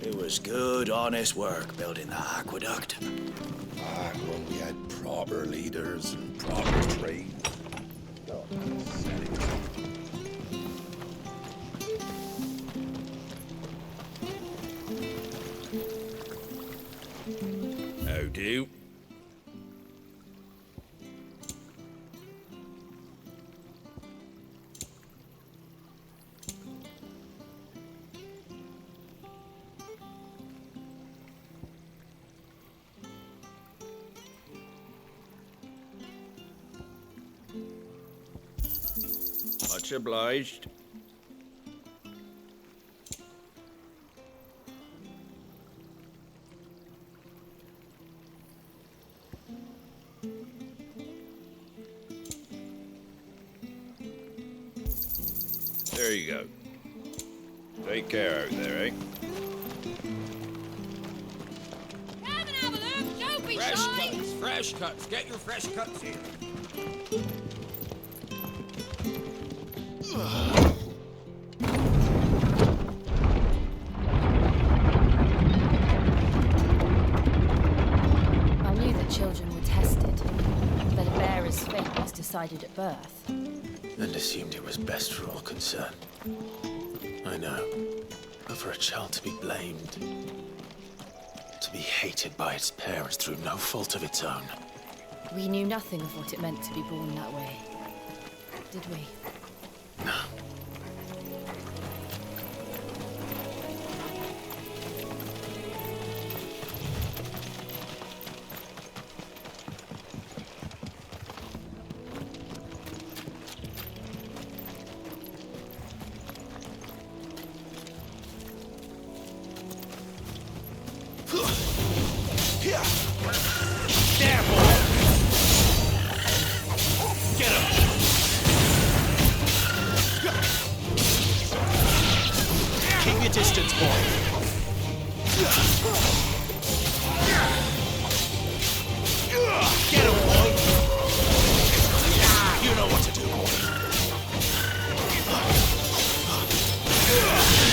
It was good, honest work building that aqueduct. Back when we had proper leaders and proper trade. Oh, How do? Much obliged. There you go. Take care out there, eh? Come and have a look. Don't be Fresh shy. cuts, fresh cuts. Get your fresh cuts here. I knew that children were tested, that a bearer's fate was decided at birth. And assumed it was best for all concerned. I know. But for a child to be blamed, to be hated by its parents through no fault of its own. We knew nothing of what it meant to be born that way, did we? No. There, boy! Get him! Keep your distance, boy. Get him, boy! You know what to do, boy.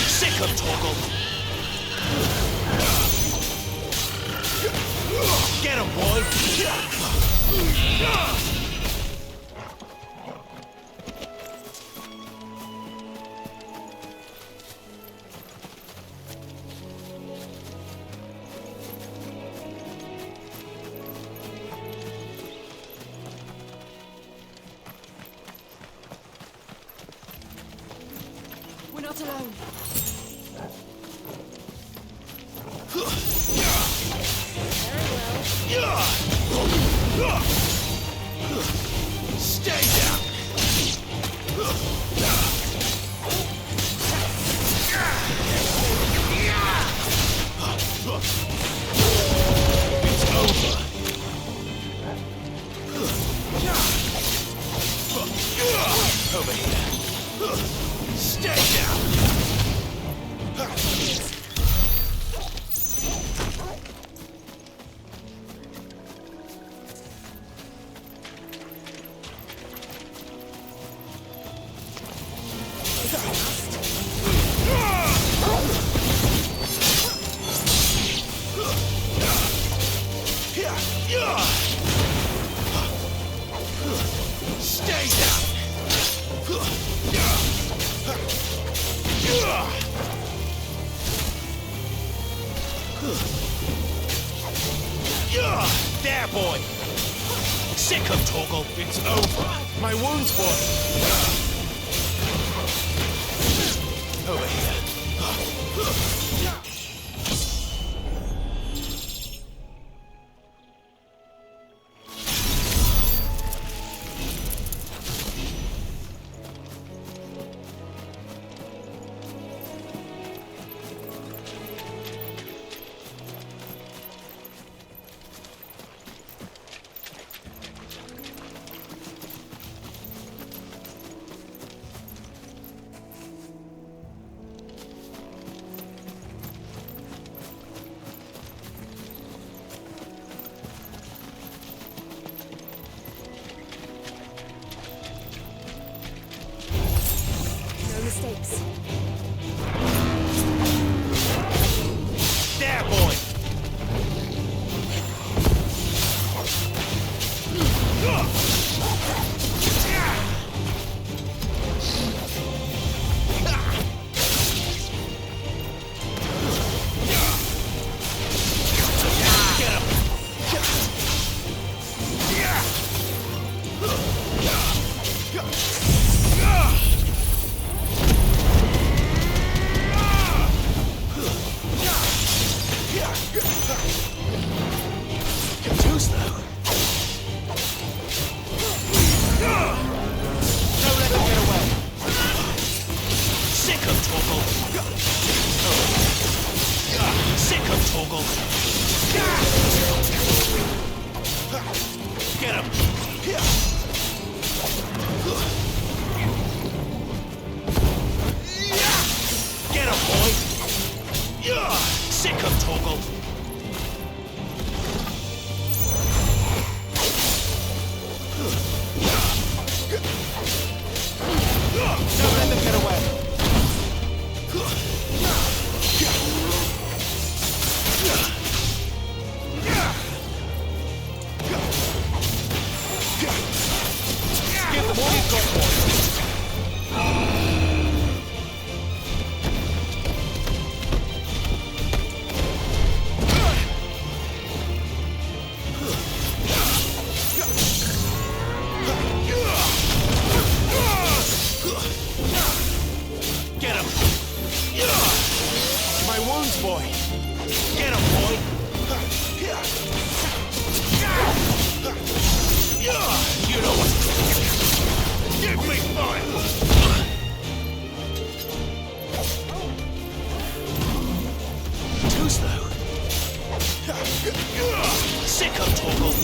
Sick of Torgal! Get him, boy! We're not alone. Stay down! It's over. Over here. Stay down! Stay down! There, boy! Sick of Torgal. It's over. My wounds, boy. Over here. Get him, boy! Sick of Torgal! Don't let them get away! Give them all you've got, boy! Get him! My wounds, boy! Get him, boy! You know what? Give me fire! Too slow. Sick of Torgal!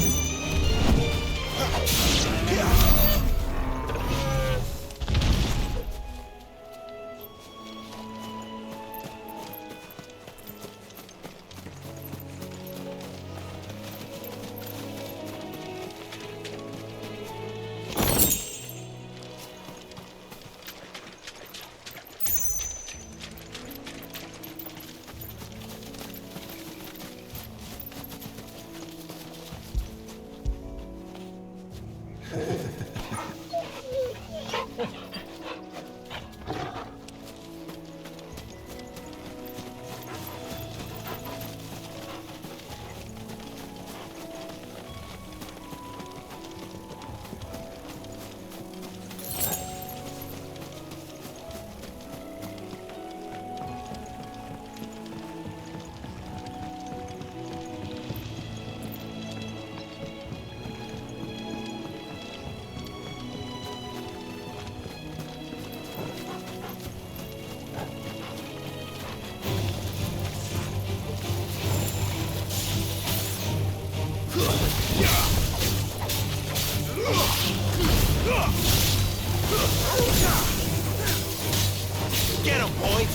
Get him, boy!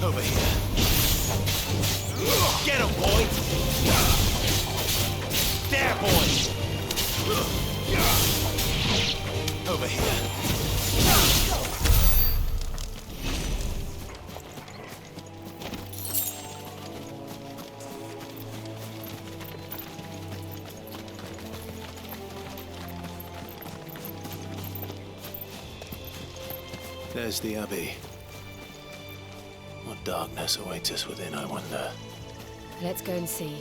Over here. Get him, boy! There, boy! Over here. There's the Abbey. What darkness awaits us within, I wonder. Let's go and see.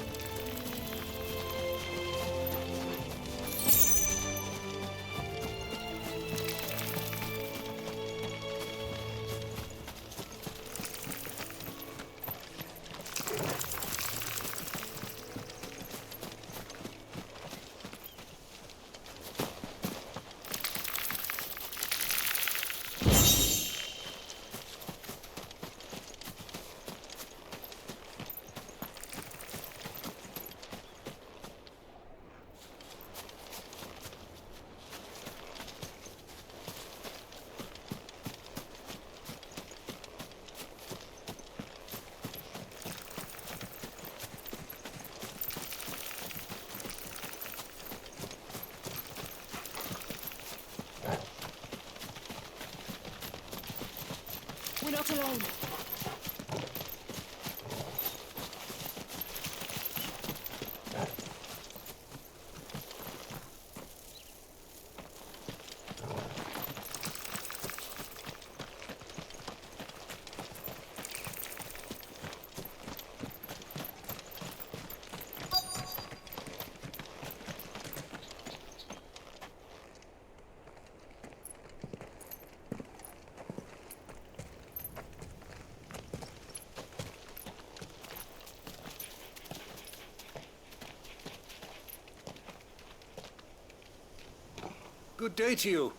Good day to you.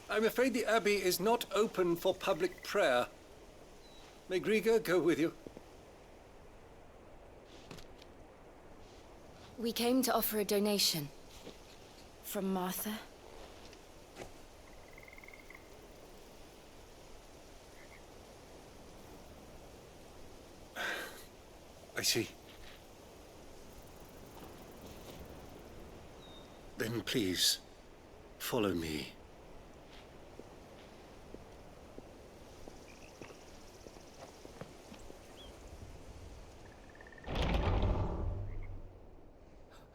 I'm afraid the Abbey is not open for public prayer. May Griga go with you? We came to offer a donation. From Martha. I see. Then please, follow me.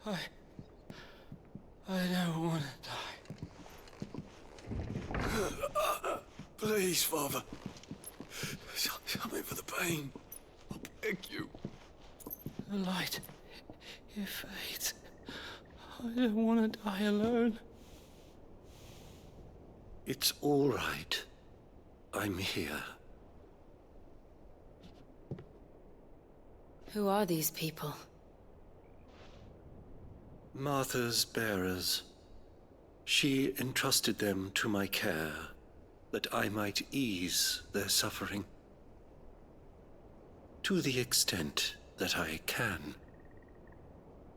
I don't want to die. Please, Father. Something for the pain. I beg you. The light, it fades. I don't want to die alone. It's all right. I'm here. Who are these people? Martha's bearers. She entrusted them to my care, that I might ease their suffering. To the extent that I can,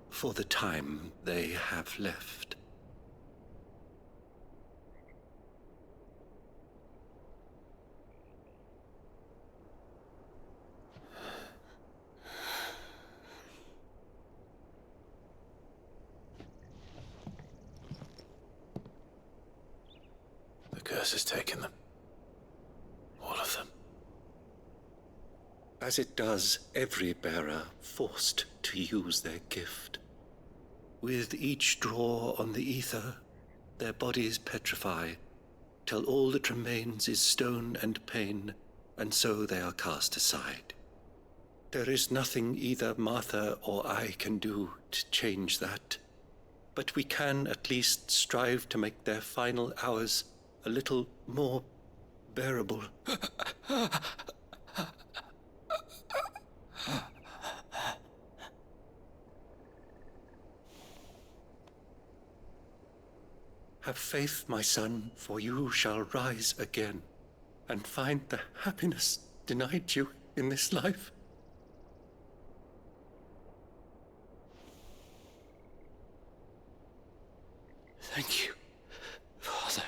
for the time they have left. The curse has taken them. All of them. As it does every bearer forced to use their gift. With each draw on the ether, their bodies petrify, till all that remains is stone and pain, and so they are cast aside. There is nothing either Martha or I can do to change that, but we can at least strive to make their final hours a little more bearable. Have faith, my son, for you shall rise again and find the happiness denied you in this life. Thank you, Father.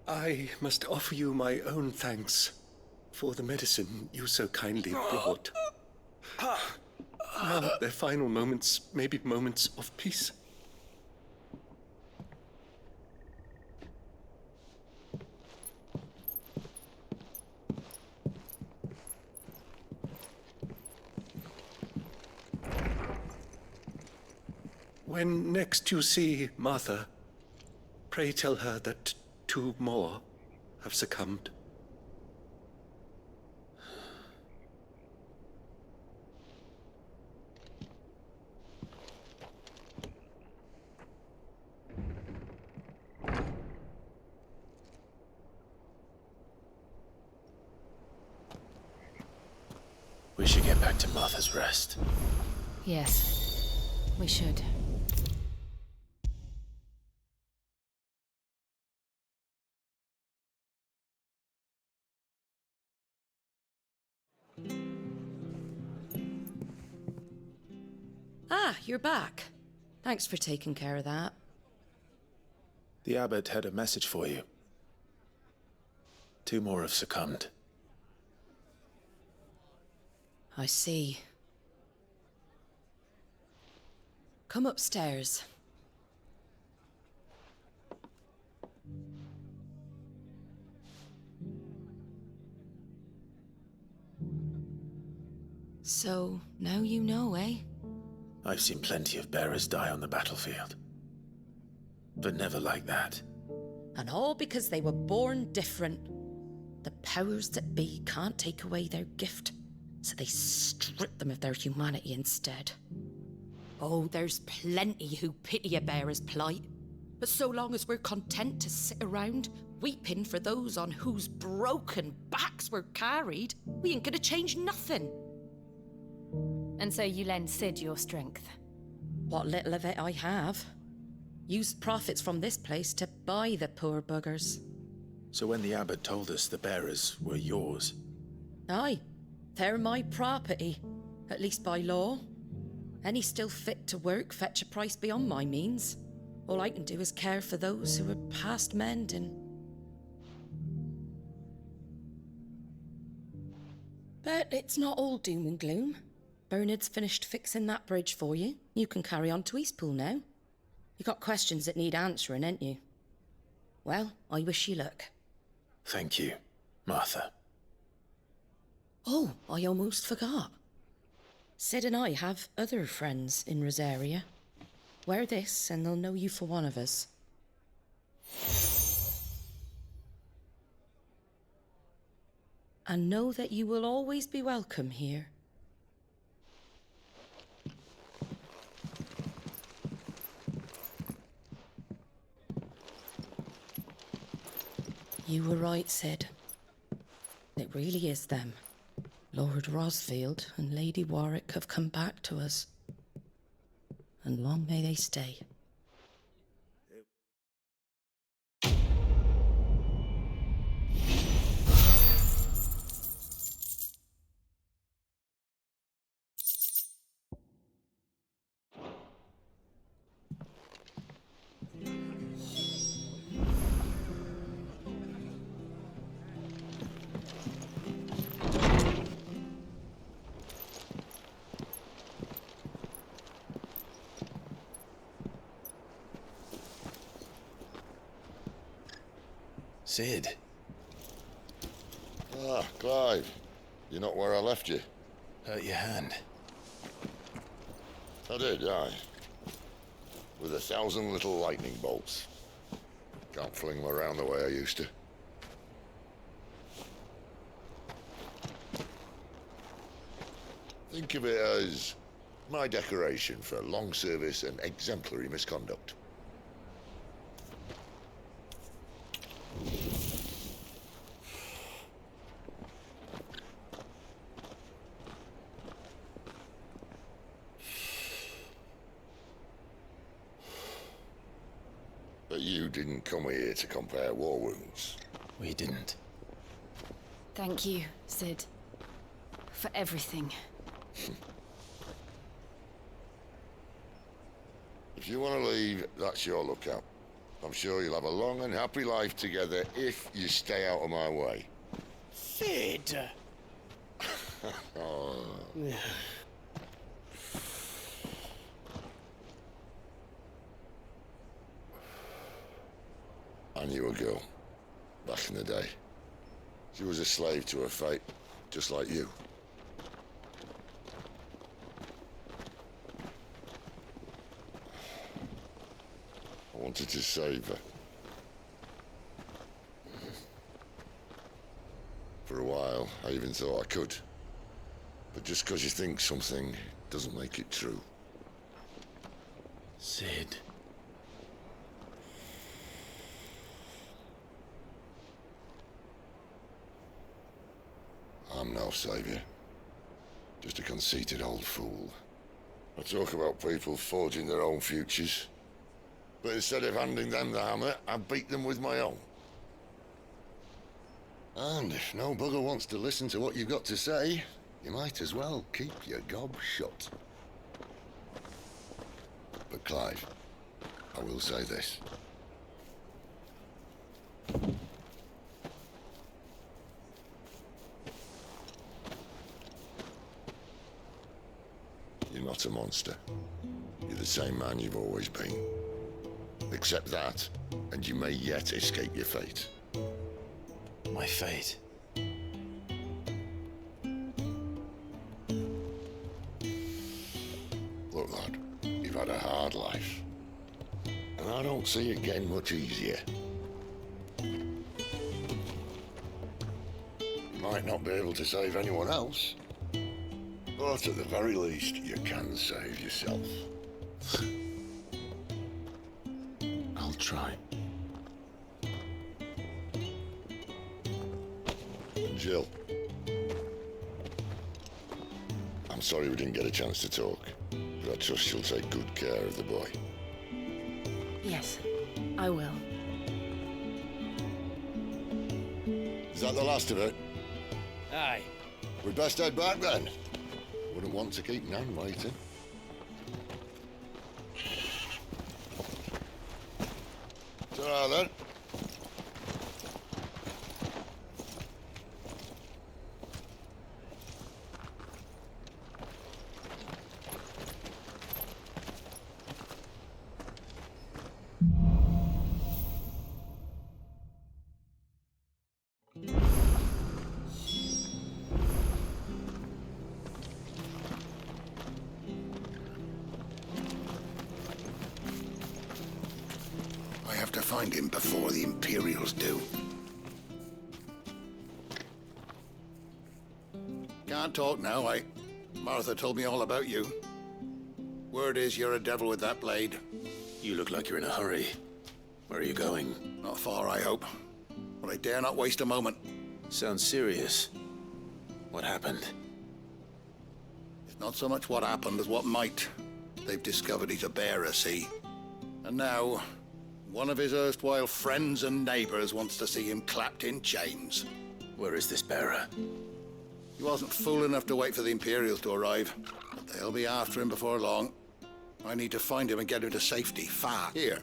I must offer you my own thanks for the medicine you so kindly brought. Now their final moments may be moments of peace. When next you see Martha, pray tell her that 2 more have succumbed. We should get back to Martha's Rest. Yes, we should. Ah, you're back. Thanks for taking care of that. The abbot had a message for you. 2 more have succumbed. I see. Come upstairs. So, now you know, eh? I've seen plenty of bearers die on the battlefield. But never like that. And all because they were born different. The powers that be can't take away their gift, so they strip them of their humanity instead. Oh, there's plenty who pity a bearer's plight. But so long as we're content to sit around, weeping for those on whose broken backs we're carried, we ain't gonna change nothing. And so you lend Cid your strength. What little of it I have. Used profits from this place to buy the poor buggers. So when the abbot told us the bearers were yours... Aye, they're my property, at least by law. Any still fit to work fetch a price beyond my means. All I can do is care for those who are past mending. But it's not all doom and gloom. Bernard's finished fixing that bridge for you. You can carry on to Eastpool now. You got questions that need answering, ain't you? Well, I wish you luck. Thank you, Martha. Oh, I almost forgot. Cid and I have other friends in Rosaria. Wear this and they'll know you for one of us. And know that you will always be welcome here. You were right, Cid. It really is them. Lord Rosfield and Lady Warwick have come back to us. And long may they stay. Cid. Ah, Clive. You're not where I left you. Hurt your hand. I did, aye. With 1,000 little lightning bolts. Can't fling them around the way I used to. Think of it as my decoration for long service and exemplary misconduct. But you didn't come here to compare war wounds. We didn't. Thank you, Cid. For everything. If you want to leave, that's your lookout. I'm sure you'll have a long and happy life together if you stay out of my way. Cid! Oh. I knew a girl, back in the day. She was a slave to her fate, just like you. I wanted to save her. For a while, I even thought I could. But just because you think something doesn't make it true. Cid. I'm no savior. Just a conceited old fool. I talk about people forging their own futures. But instead of handing them the hammer, I beat them with my own. And if no bugger wants to listen to what you've got to say, you might as well keep your gob shut. But Clive, I will say this. You're not a monster. You're the same man you've always been. Accept that, and you may yet escape your fate. My fate. Look, lad, you've had a hard life. And I don't see it getting much easier. might not be able to save anyone else, but at the very least, you can save yourself. I'll try. Jill. I'm sorry we didn't get a chance to talk, but I trust you'll take good care of the boy. Yes, I will. Is that the last of it? Aye. We'd best head back then. Wouldn't want to keep Nan waiting. Ta-ra then. I have to find him before the Imperials do. Can't talk now, Martha told me all about you. Word is you're a devil with that blade. You look like you're in a hurry. Where are you going? Not far, I hope. But I dare not waste a moment. Sounds serious. What happened? It's not so much what happened as what might. They've discovered he's a bearer, see? And now, one of his erstwhile friends and neighbors wants to see him clapped in chains. Where is this bearer? He wasn't fool enough to wait for the Imperials to arrive. But they'll be after him before long. I need to find him and get him to safety, fast. Here.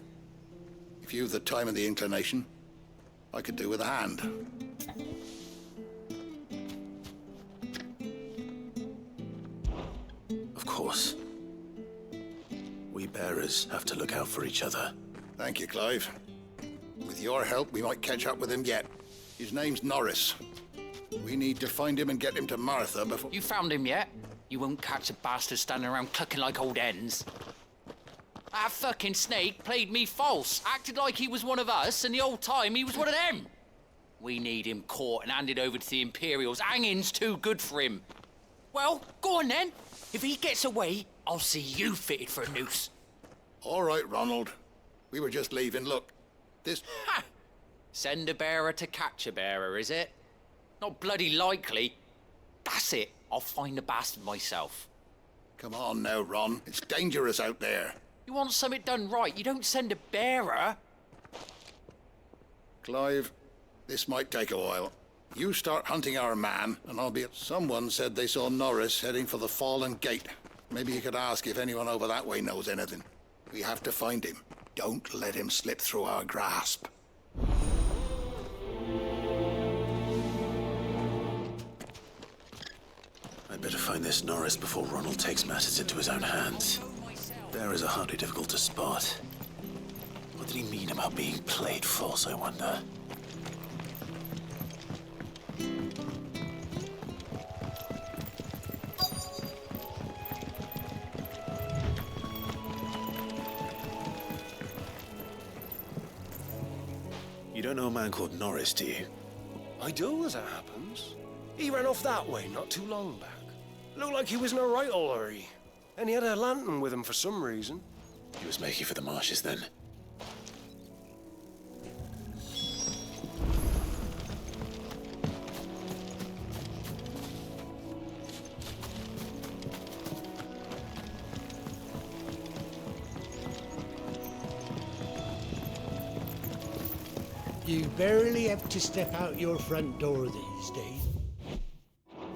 If you've the time and the inclination, I could do with a hand. Of course. We bearers have to look out for each other. Thank you, Clive. With your help, we might catch up with him yet. His name's Norris. We need to find him and get him to Martha before... You found him yet? You won't catch a bastard standing around clucking like old hens. That fucking snake played me false, acted like he was one of us, and the whole time he was one of them. We need him caught and handed over to the Imperials. Hanging's too good for him. Well, go on then. If he gets away, I'll see you fitted for a noose. All right, Ronald. We were just leaving. Look, this... Ha! Send a bearer to catch a bearer, is it? Not bloody likely. That's it. I'll find the bastard myself. Come on now, Ron. It's dangerous out there. You want something done right, you don't send a bearer. Clive, this might take a while. You start hunting our man, and I'll be... Someone said they saw Norris heading for the Fallen Gate. Maybe you could ask if anyone over that way knows anything. We have to find him. Don't let him slip through our grasp. I'd better find this Norris before Ronald takes matters into his own hands. Bearers are hardly difficult to spot. What did he mean about being played false, I wonder? You don't know a man called Norris, do you? I do, as it happens. He ran off that way not too long back. Looked like he was in a right old hurry. And he had a lantern with him for some reason. He was making for the marshes then. You barely have to step out your front door these days.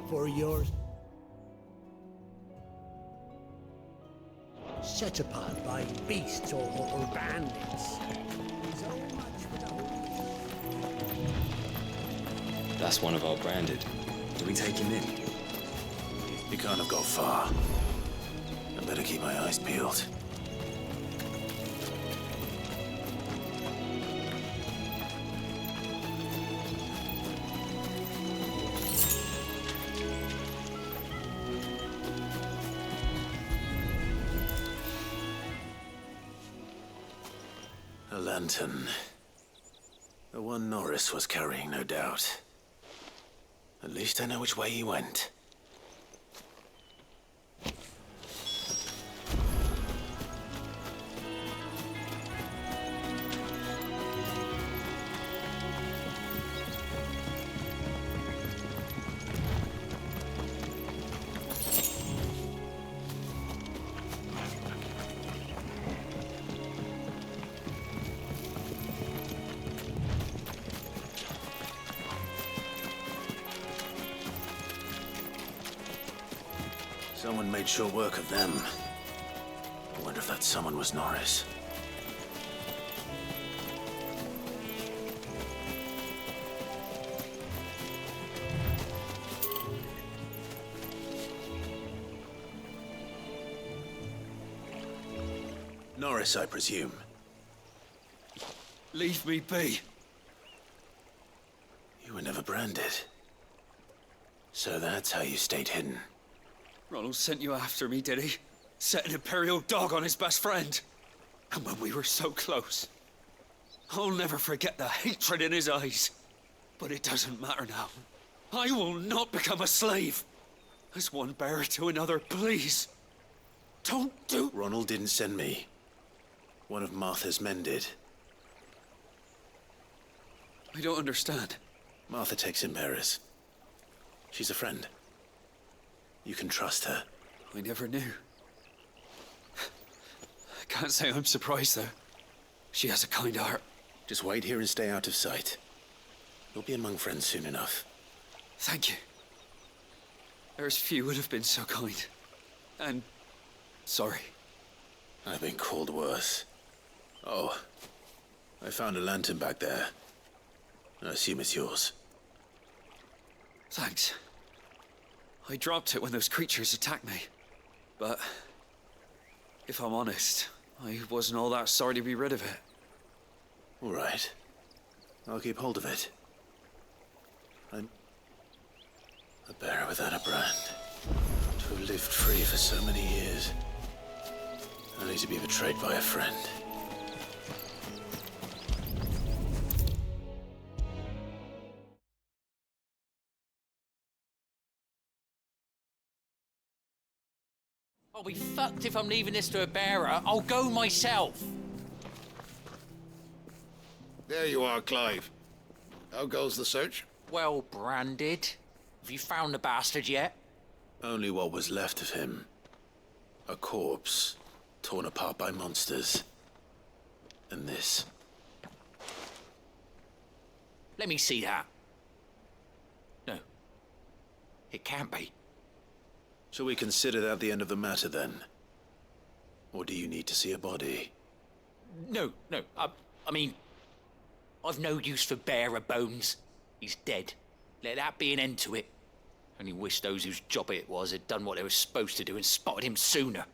Before you're set upon by beasts or bandits. So much for the whole... That's one of our branded. Do we take him in? He can't have got far. I better keep my eyes peeled. A lantern. The one Norris was carrying, no doubt. At least I know which way he went. Someone made sure work of them. I wonder if that someone was Norris. Norris, I presume. Leave me be. You were never branded. So that's how you stayed hidden. Ronald sent you after me, did he? Set an Imperial dog on his best friend. And when we were so close. I'll never forget the hatred in his eyes. But it doesn't matter now. I will not become a slave. As one bearer to another, please. Don't do... Ronald didn't send me. One of Martha's men did. I don't understand. Martha takes in bearers. She's a friend. You can trust her. I never knew. I can't say I'm surprised, though. She has a kind heart. Just wait here and stay out of sight. You'll be among friends soon enough. Thank you. There's few would have been so kind. And... sorry. I've been called worse. Oh, I found a lantern back there. I assume it's yours. Thanks. I dropped it when those creatures attacked me. But... if I'm honest, I wasn't all that sorry to be rid of it. All right. I'll keep hold of it. I'm a bearer without a brand. To have lived free for so many years. Only to be betrayed by a friend. I'll be fucked if I'm leaving this to a bearer. I'll go myself. There you are, Clive. How goes the search? Well branded. Have you found the bastard yet? Only what was left of him. A corpse, torn apart by monsters. And this. Let me see that. No. It can't be. Shall we consider that the end of the matter, then? Or do you need to see a body? No. I mean... I've no use for bearer bones. He's dead. Let that be an end to it. Only wish those whose job it was had done what they were supposed to do and spotted him sooner.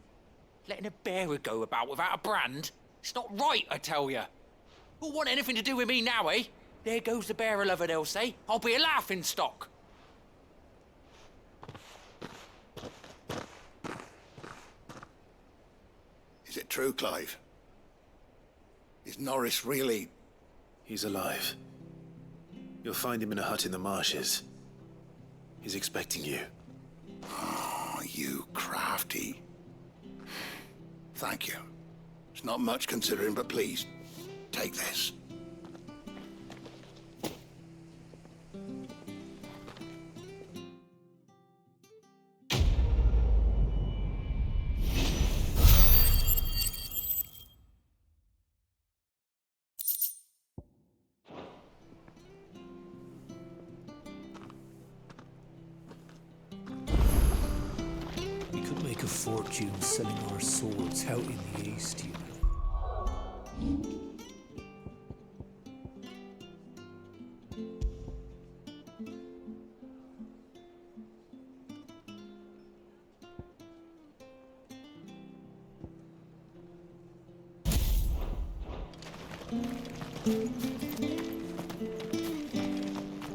Letting a bearer go about without a brand? It's not right, I tell you. Who'll want anything to do with me now, eh? There goes the bearer lover, they'll say. I'll be a laughing stock. Is it true, Clive? Is Norris really... He's alive. You'll find him in a hut in the marshes. He's expecting you. Oh, you crafty. Thank you. It's not much considering, but please, take this. A fortune selling our swords out in the east, you know.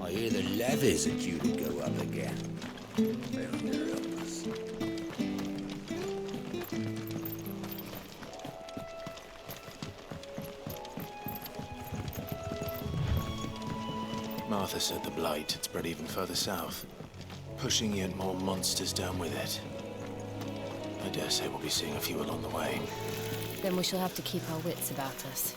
I hear the levies are due to go up again. Arthur said the Blight had spread even further south, pushing yet more monsters down with it. I dare say we'll be seeing a few along the way. Then we shall have to keep our wits about us.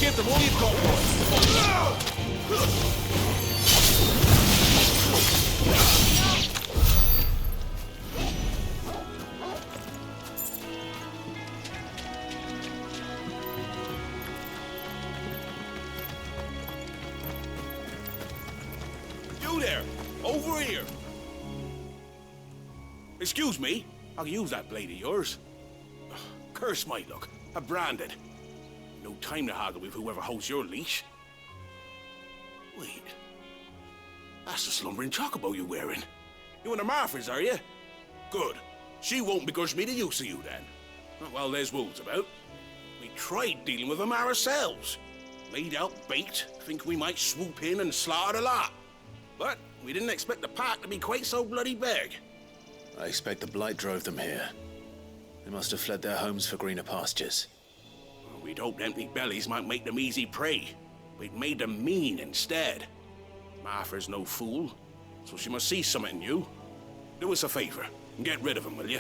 Give them all you've got, You there! Over here! Excuse me, I'll use that blade of yours. Curse my luck, I'm branded. No time to haggle with whoever holds your leash. Wait, that's the slumbering chocobo you're wearing. You and the Marfors, are you? Good. She won't begrudge me the use of you then. Not while there's wolves about. We tried dealing with them ourselves. Laid out bait, think we might swoop in and slaughter the lot. But we didn't expect the pack to be quite so bloody big. I expect the Blight drove them here. They must have fled their homes for greener pastures. We'd hoped empty bellies might make them easy prey. We'd made them mean instead. Martha's no fool, so she must see something in you. Do us a favor and get rid of them, will you?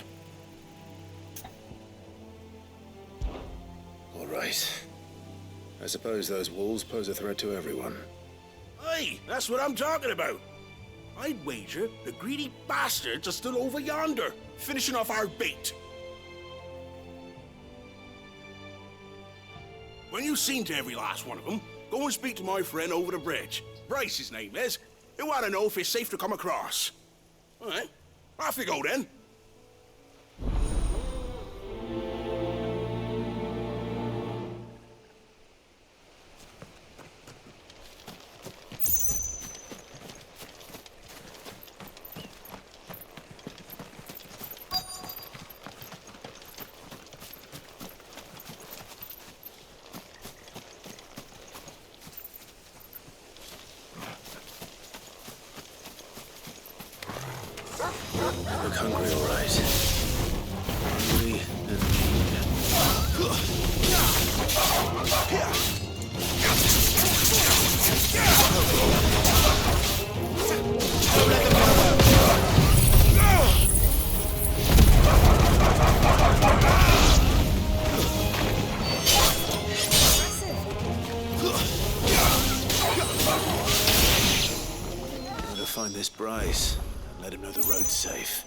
All right. I suppose those wolves pose a threat to everyone. Hey, that's what I'm talking about. I'd wager the greedy bastards are still over yonder, finishing off our bait. When you've seen to every last one of them, go and speak to my friend over the bridge. Bryce, his name is. He'll want to know if it's safe to come across. All right, off you go then. Look hungry, all right. Hungry and Gotta find this Bryce. Let him know the road's safe.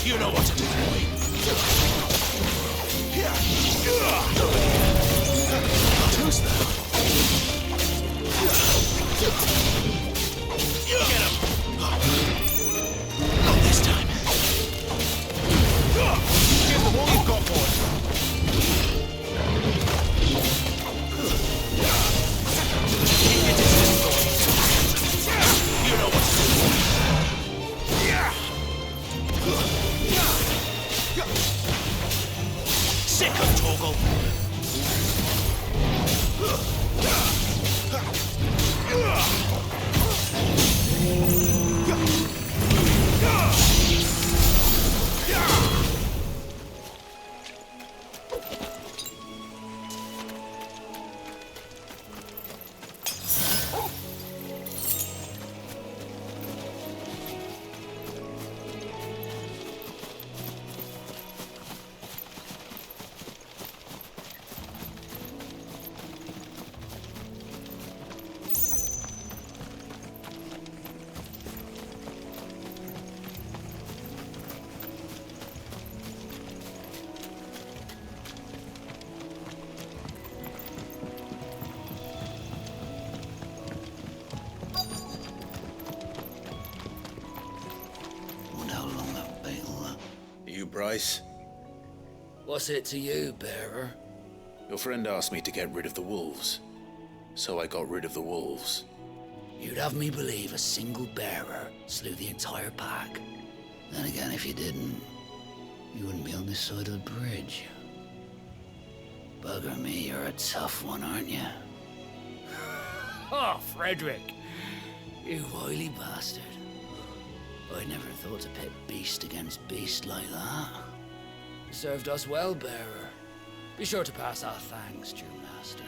You know what to do, boy. Who's that? Get him! Not this time. Give them all you've got, boy. Keep your distance, boy. You know what to do. Sick of Torgal. Bryce? What's it to you, bearer? Your friend asked me to get rid of the wolves, so I got rid of the wolves. You'd have me believe a single bearer slew the entire pack. Then again, if you didn't, you wouldn't be on this side of the bridge. Bugger me, you're a tough one, aren't you? Oh, Frederick. You wily bastard. I never thought to pit beast against beast like that. You served us well, bearer. Be sure to pass our thanks, true master.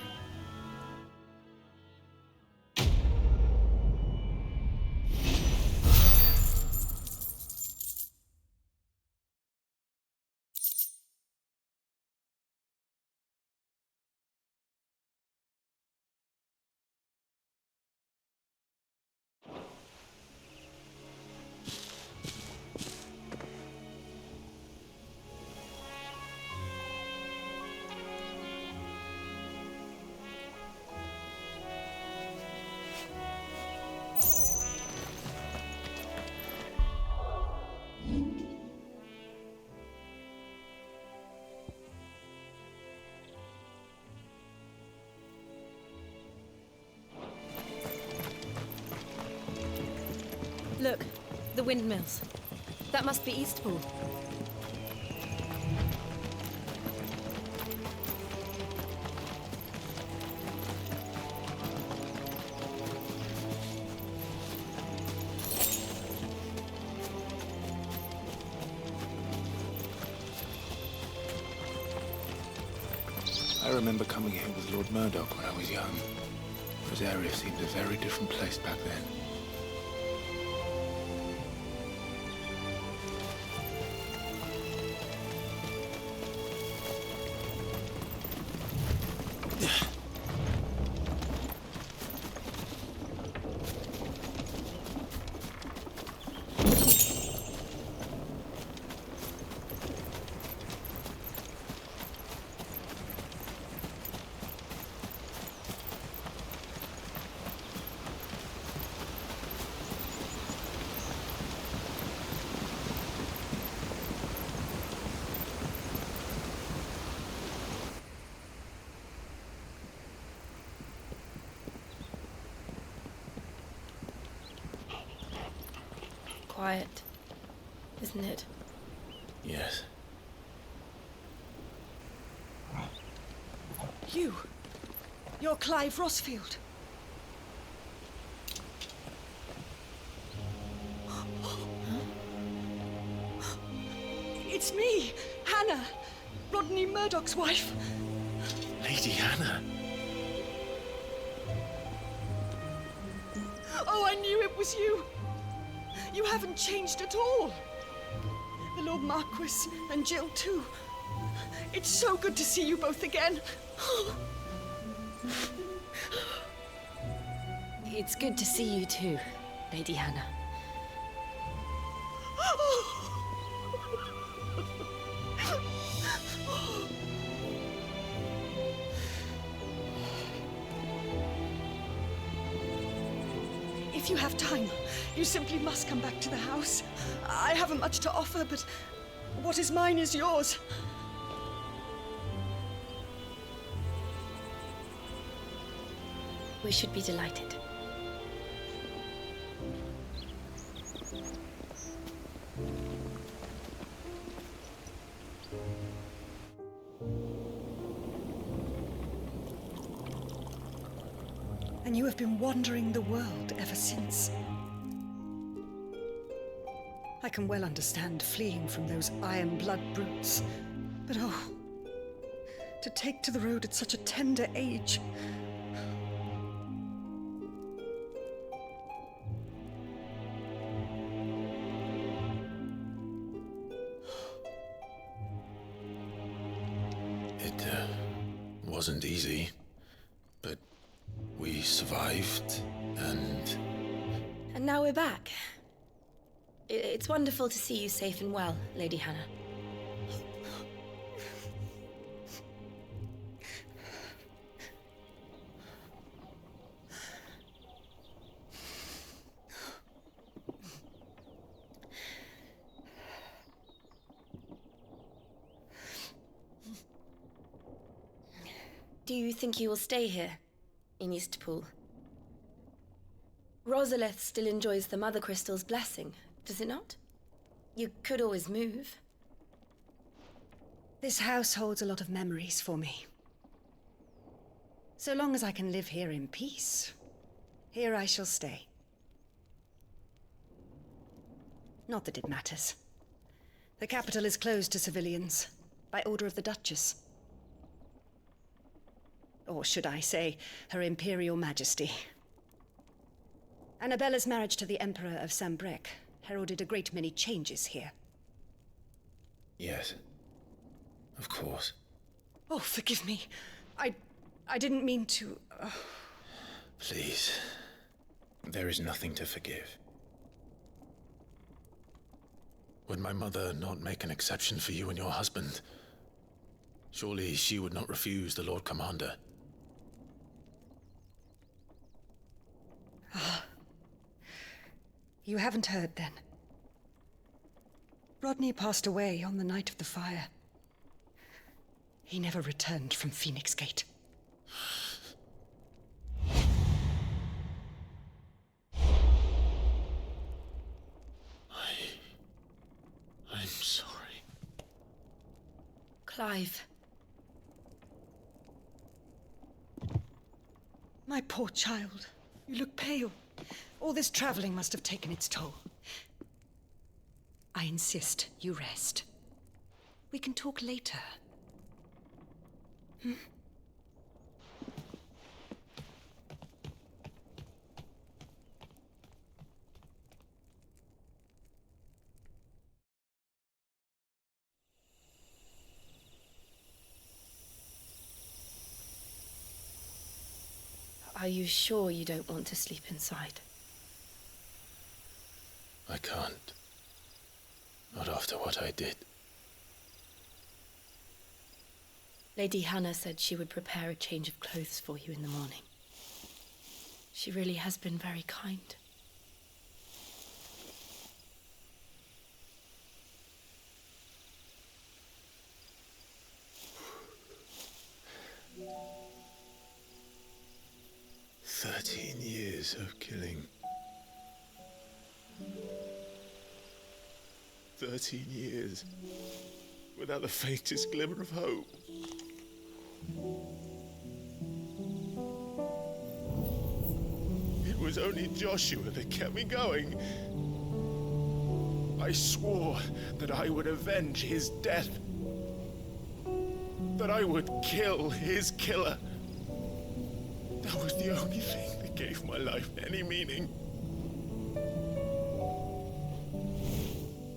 Look, the windmills. That must be Eastpool. I remember coming here with Lord Murdoch when I was young. Rosaria seemed a very different place back then. Quiet, isn't it? Yes. You're Clive Rossfield. It's me, Hannah, Rodney Murdoch's wife. Lady Hannah. Oh, I knew it was you. You haven't changed at all. The Lord Marquis and Jill too. It's so good to see you both again. It's good to see you too, Lady Hannah. If you have time, you simply must come back to the house. I haven't much to offer, but what is mine is yours. We should be delighted. And you have been wandering the world ever since. I can well understand fleeing from those iron-blood brutes, but oh, to take to the road at such a tender age. It wasn't easy, but we survived, and... And now we're back. It's wonderful to see you safe and well, Lady Hannah. Do you think you will stay here, in Eastpool? Rosalith still enjoys the Mother Crystal's blessing, does it not? You could always move. This house holds a lot of memories for me. So long as I can live here in peace, here I shall stay. Not that it matters. The capital is closed to civilians, by order of the Duchess. Or should I say, Her Imperial Majesty. Annabella's marriage to the Emperor of Sambrec heralded a great many changes here. Yes. Of course. Oh, forgive me. I didn't mean to... Please. There is nothing to forgive. Would my mother not make an exception for you and your husband? Surely she would not refuse the Lord Commander. You haven't heard, then. Rodney passed away on the night of the fire. He never returned from Phoenix Gate. I'm sorry. Clive. My poor child. You look pale. All this traveling must have taken its toll. I insist you rest. We can talk later. Hmm? Are you sure you don't want to sleep inside? I can't. Not after what I did. Lady Hannah said she would prepare a change of clothes for you in the morning. She really has been very kind. Years of killing. 13 years without the faintest glimmer of hope. It was only Joshua that kept me going. I swore that I would avenge his death. That I would kill his killer. That was the only thing that gave my life any meaning.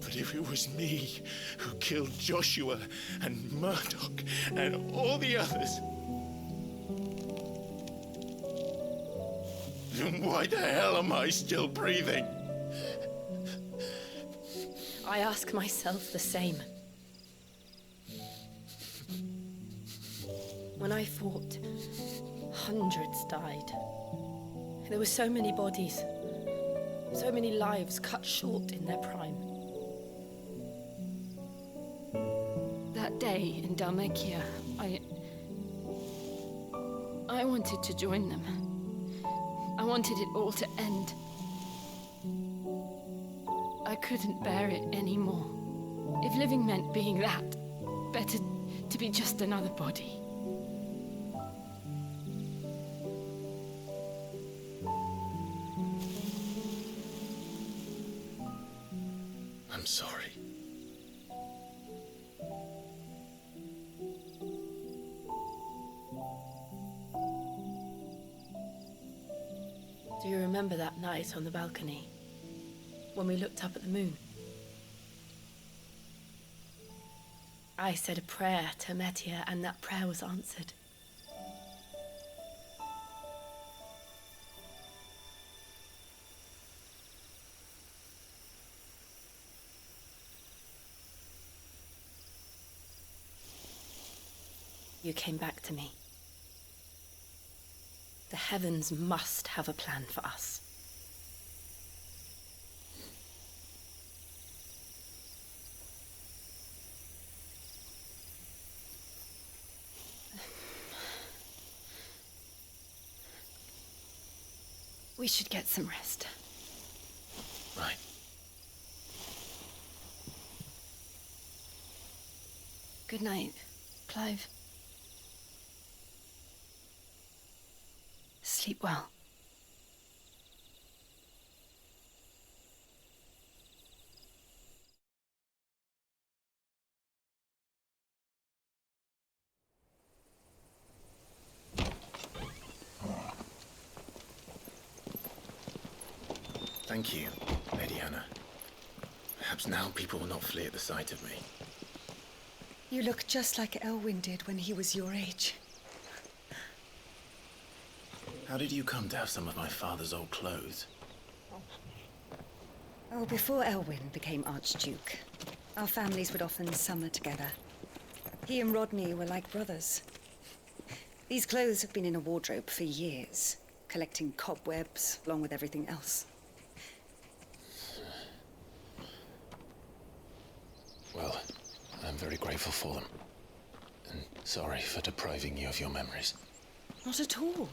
But if it was me who killed Joshua and Murdoch and all the others, then why the hell am I still breathing? I ask myself the same. When I fought, hundreds died. There were so many bodies, So many lives cut short in their prime. That day in Dhalmekia, I wanted to join them. I wanted it all to end. I couldn't bear it anymore. If living meant being that, better to be just another body. I'm sorry. Do you remember that night on the balcony, when we looked up at the moon? I said a prayer to Metia, and that prayer was answered. You came back to me. The heavens must have a plan for us. We should get some rest. Right. Good night, Clive. Sleep well. Thank you, Lady Hannah. Perhaps now people will not flee at the sight of me. You look just like Elwyn did when he was your age. How did you come to have some of my father's old clothes? Oh, before Elwyn became Archduke, our families would often summer together. He and Rodney were like brothers. These clothes have been in a wardrobe for years, collecting cobwebs along with everything else. Well, I'm very grateful for them. And sorry for depriving you of your memories. Not at all.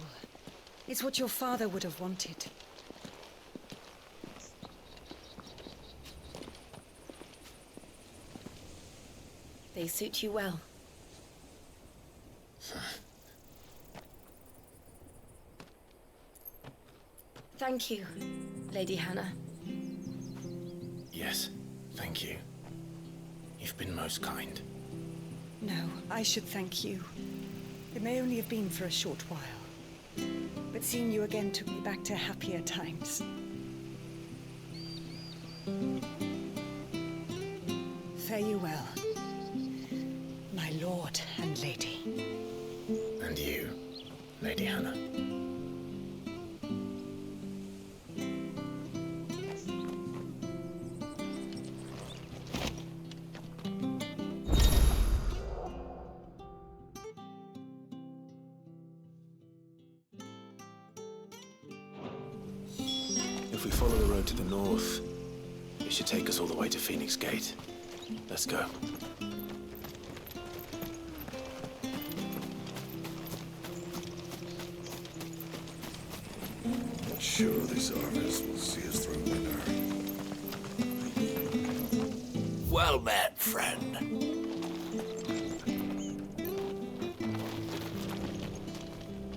It's what your father would have wanted. They suit you well. Thank you, Lady Hannah. Yes, thank you. You've been most kind. No, I should thank you. It may only have been for a short while, but seeing you again took me back to happier times. Fare you well, my lord and lady. And you, Lady Hannah. If we follow the road to the north, it should take us all the way to Phoenix Gate. Let's go. Not sure these armies will see us through winter. Well met, friend.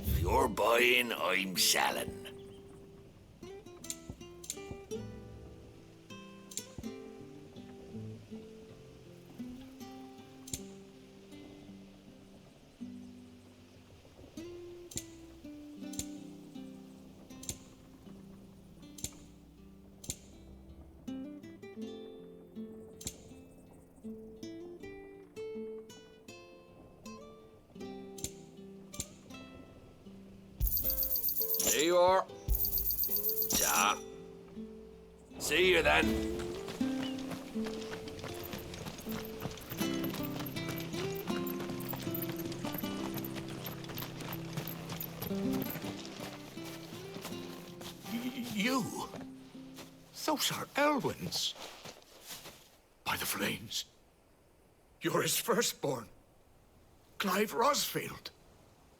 If you're buying, I'm selling. There you are. Ta. See you then. You? Those are Elwyn's. By the flames. You're his firstborn. Clive Rosfield.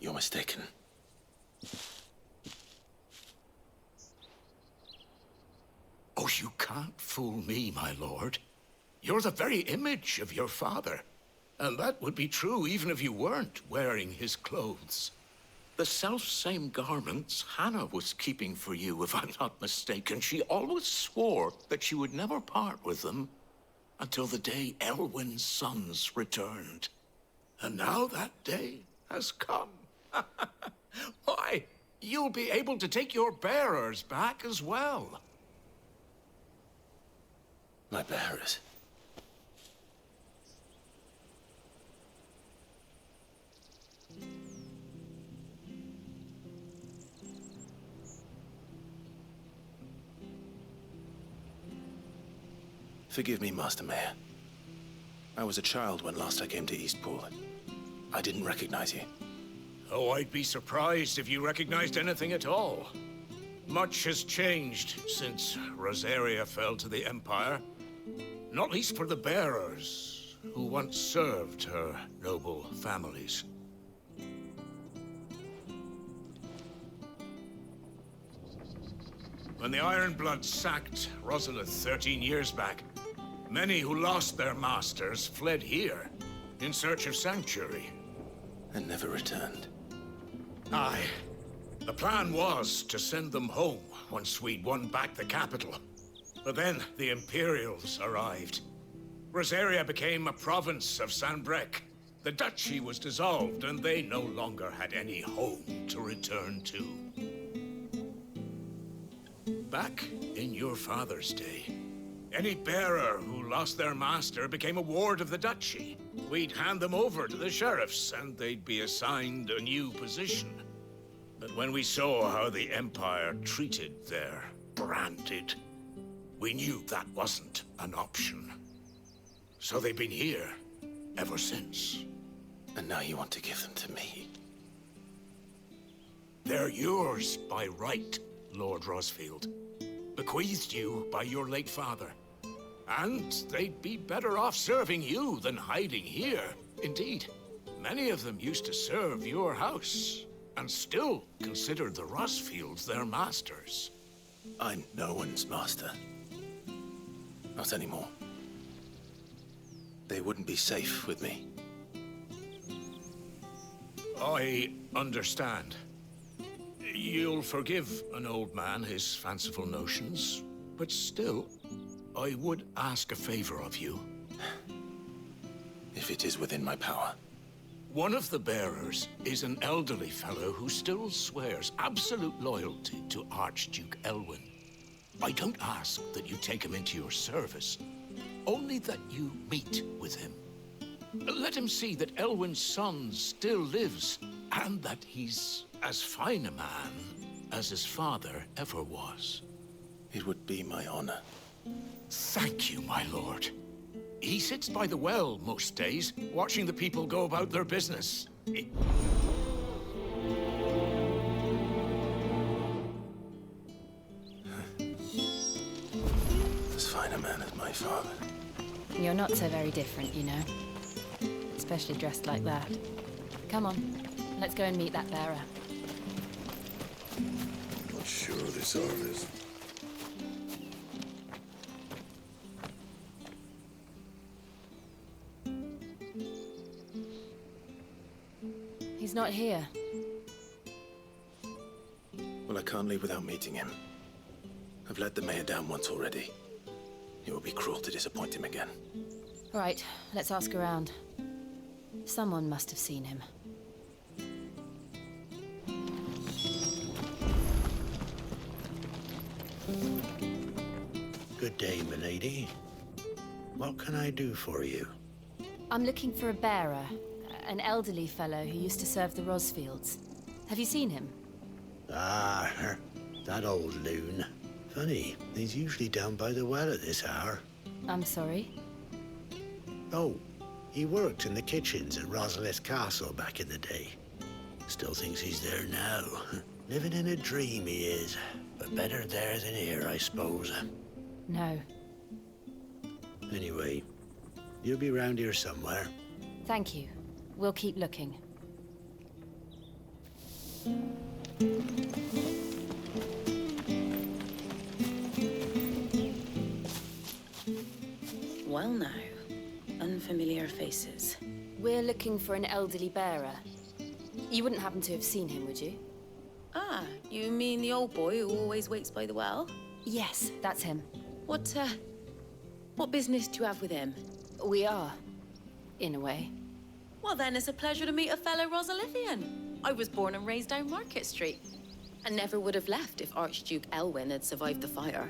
You're mistaken. Oh, you can't fool me, my lord. You're the very image of your father. And that would be true even if you weren't wearing his clothes. The self-same garments Hannah was keeping for you, if I'm not mistaken. She always swore that she would never part with them until the day Elwyn's sons returned. And now that day has come. Why, you'll be able to take your bearers back as well. My bearers? Forgive me, Master Mayor. I was a child when last I came to Eastpool. I didn't recognize you. Oh, I'd be surprised if you recognized anything at all. Much has changed since Rosaria fell to the Empire. Not least for the bearers, who once served her noble families. When the Ironbloods sacked Rosalith 13 years back, many who lost their masters fled here in search of sanctuary. And never returned. Aye. The plan was to send them home once we'd won back the capital. But then the Imperials arrived. Rosaria became a province of Sanbreque. The duchy was dissolved, and they no longer had any home to return to. Back in your father's day, any bearer who lost their master became a ward of the duchy. We'd hand them over to the sheriffs, and they'd be assigned a new position. But when we saw how the Empire treated their branded, we knew that wasn't an option. So they've been here ever since. And now you want to give them to me? They're yours by right, Lord Rosfield. Bequeathed you by your late father. And they'd be better off serving you than hiding here. Indeed, many of them used to serve your house, and still considered the Rosfields their masters. I'm no one's master. Not anymore. They wouldn't be safe with me. I understand. You'll forgive an old man his fanciful notions, but still, I would ask a favor of you. If it is within my power. One of the bearers is an elderly fellow who still swears absolute loyalty to Archduke Elwyn. I don't ask that you take him into your service, only that you meet with him. Let him see that Elwyn's son still lives, and that he's as fine a man as his father ever was. It would be my honor. Thank you, my lord. He sits by the well most days, watching the people go about their business. As fine a man as my father. You're not so very different, you know. Especially dressed like that. Come on, let's go and meet that bearer. Not sure of this harvest. He's not here. Well, I can't leave without meeting him. I've let the mayor down once already. It would be cruel to disappoint him again. Right, let's ask around. Someone must have seen him. Good day, milady. What can I do for you? I'm looking for a bearer. An elderly fellow who used to serve the Rosfields. Have you seen him? Ah, that old loon. Funny, he's usually down by the well at this hour. I'm sorry? Oh, he worked in the kitchens at Rosalith Castle back in the day. Still thinks he's there now. Living in a dream he is. But better there than here, I suppose. No. Anyway, you'll be round here somewhere. Thank you. We'll keep looking. Well now, unfamiliar faces. We're looking for an elderly bearer. You wouldn't happen to have seen him, would you? Ah, you mean the old boy who always waits by the well? Yes, that's him. What business do you have with him? We are, in a way. Well then, it's a pleasure to meet a fellow Rosalithian. I was born and raised down Market Street, and never would have left if Archduke Elwyn had survived the fire.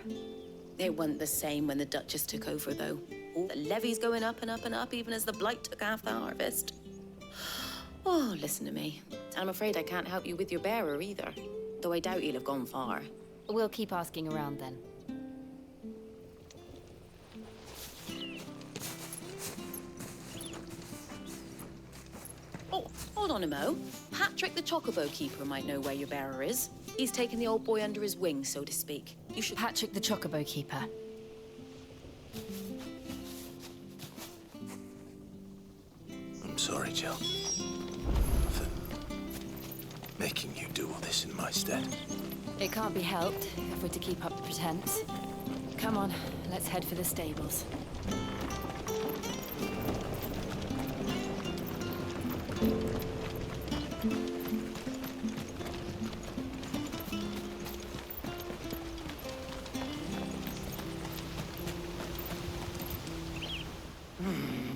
It wasn't the same when the Duchess took over, though. All the levies going up and up and up, even as the blight took half the harvest. Oh, listen to me. I'm afraid I can't help you with your bearer either, though I doubt he'll have gone far. We'll keep asking around then. Oh, hold on a mo. Patrick the Chocobo Keeper might know where your bearer is. He's taken the old boy under his wing, so to speak. You should... Patrick the Chocobo Keeper. I'm sorry, Jill. For making you do all this in my stead. It can't be helped if we're to keep up the pretense. Come on, let's head for the stables.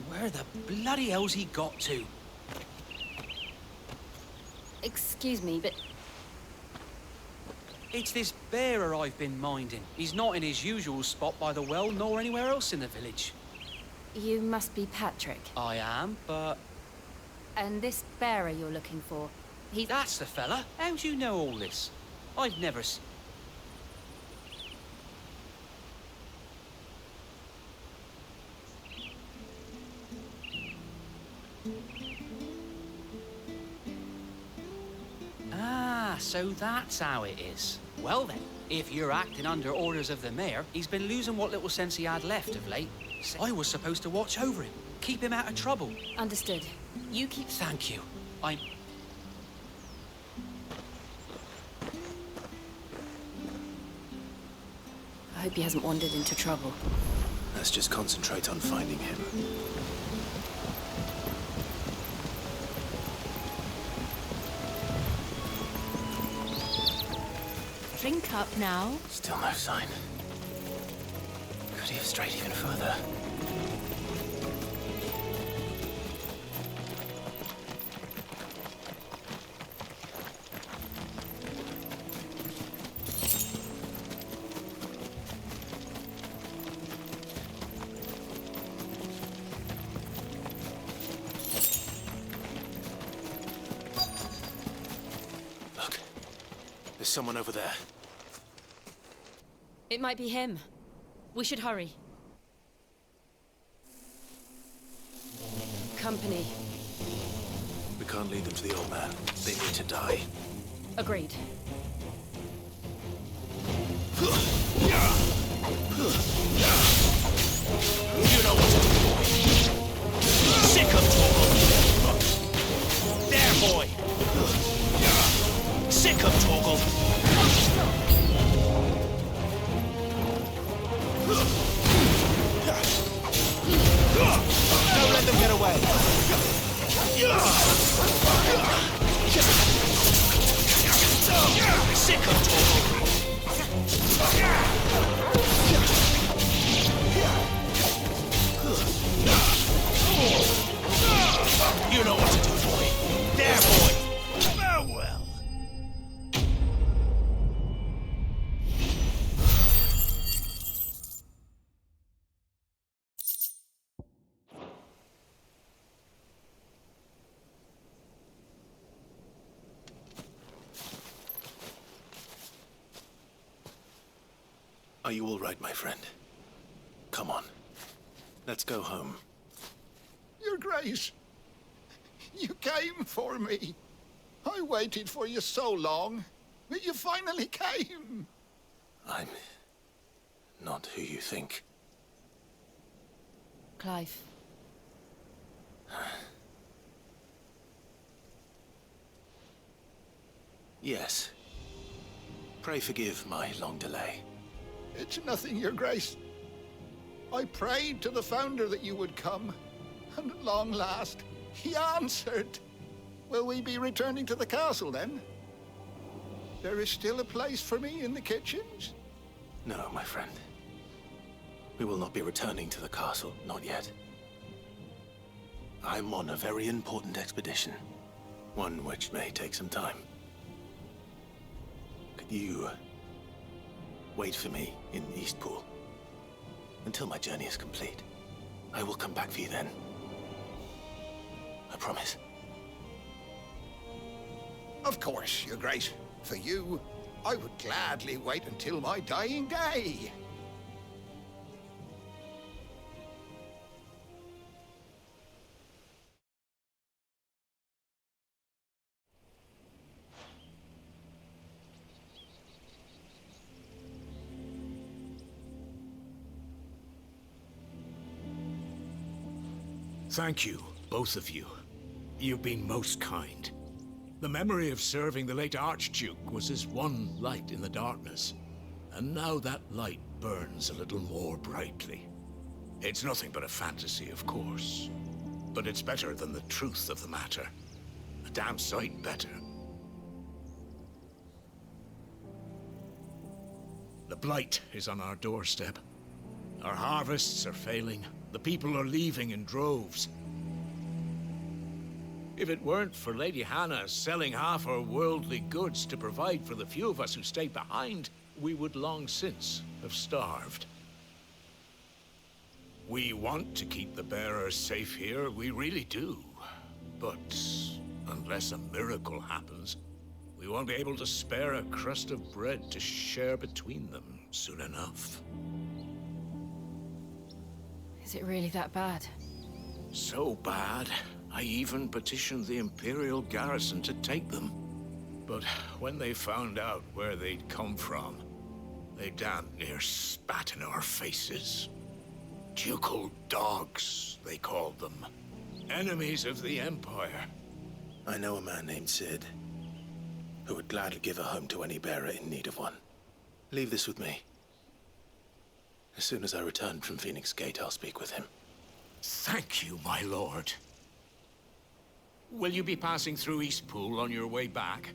Where the bloody hell's he got to? Excuse me, but... It's this bearer I've been minding. He's not in his usual spot by the well, nor anywhere else in the village. You must be Patrick. I am, but... And this bearer you're looking for, he... That's the fella. How do you know all this? I've never s... Ah, so that's how it is. Well then, if you're acting under orders of the mayor, he's been losing what little sense he had left of late. I was supposed to watch over him, keep him out of trouble. Understood. You keep... Thank you. I hope he hasn't wandered into trouble. Let's just concentrate on finding him. Drink up now. Still no sign. Could he have strayed even further? Look, there's someone over there. It might be him. We should hurry. Company. We can't lead them to the old man. They need to die. Agreed. You know what to do, boy. Sick of Torgal. There, boy. Sick of Torgal. Don't let them get away. Sick of Torgal. You know what to do, boy. There, boy. Farewell. Are you all right, my friend? Come on. Let's go home. Your Grace, you came for me. I waited for you so long, but you finally came. I'm not who you think. Clive. Yes. Pray forgive my long delay. It's nothing, Your Grace. I prayed to the Founder that you would come, and at long last, he answered. Will we be returning to the castle, then? There is still a place for me in the kitchens? No, my friend. We will not be returning to the castle, not yet. I'm on a very important expedition, one which may take some time. Could you wait for me in Eastpool until my journey is complete? I will come back for you then. I promise. Of course, Your Grace. For you, I would gladly wait until my dying day. Thank you, both of you. You've been most kind. The memory of serving the late Archduke was as one light in the darkness, and now that light burns a little more brightly. It's nothing but a fantasy, of course, but it's better than the truth of the matter. A damn sight better. The Blight is on our doorstep. Our harvests are failing. The people are leaving in droves. If it weren't for Lady Hannah selling half her worldly goods to provide for the few of us who stayed behind, we would long since have starved. We want to keep the bearers safe here, we really do. But unless a miracle happens, we won't be able to spare a crust of bread to share between them soon enough. Is it really that bad? So bad, I even petitioned the Imperial garrison to take them. But when they found out where they'd come from, they damn near spat in our faces. Ducal dogs, they called them. Enemies of the Empire. I know a man named Cid, who would gladly give a home to any bearer in need of one. Leave this with me. As soon as I return from Phoenix Gate, I'll speak with him. Thank you, my lord. Will you be passing through Eastpool on your way back?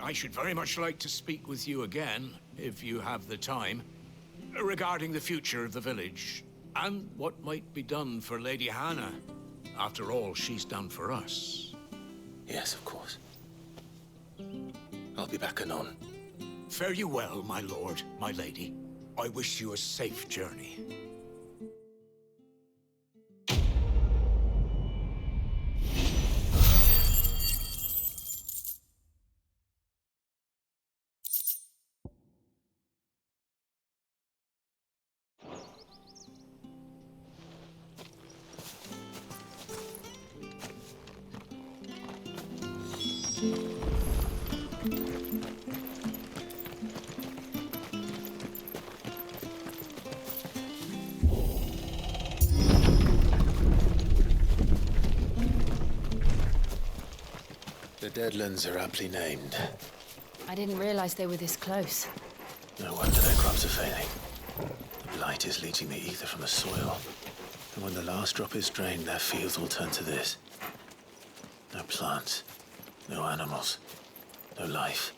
I should very much like to speak with you again, if you have the time, regarding the future of the village, and what might be done for Lady Hannah. After all she's done for us. Yes, of course. I'll be back anon. Fare you well, my lord, my lady. I wish you a safe journey. The Deadlands are aptly named. I didn't realize they were this close. No wonder their crops are failing. The Blight is leaching the ether from the soil. And when the last drop is drained, their fields will turn to this. No plants, no animals, no life.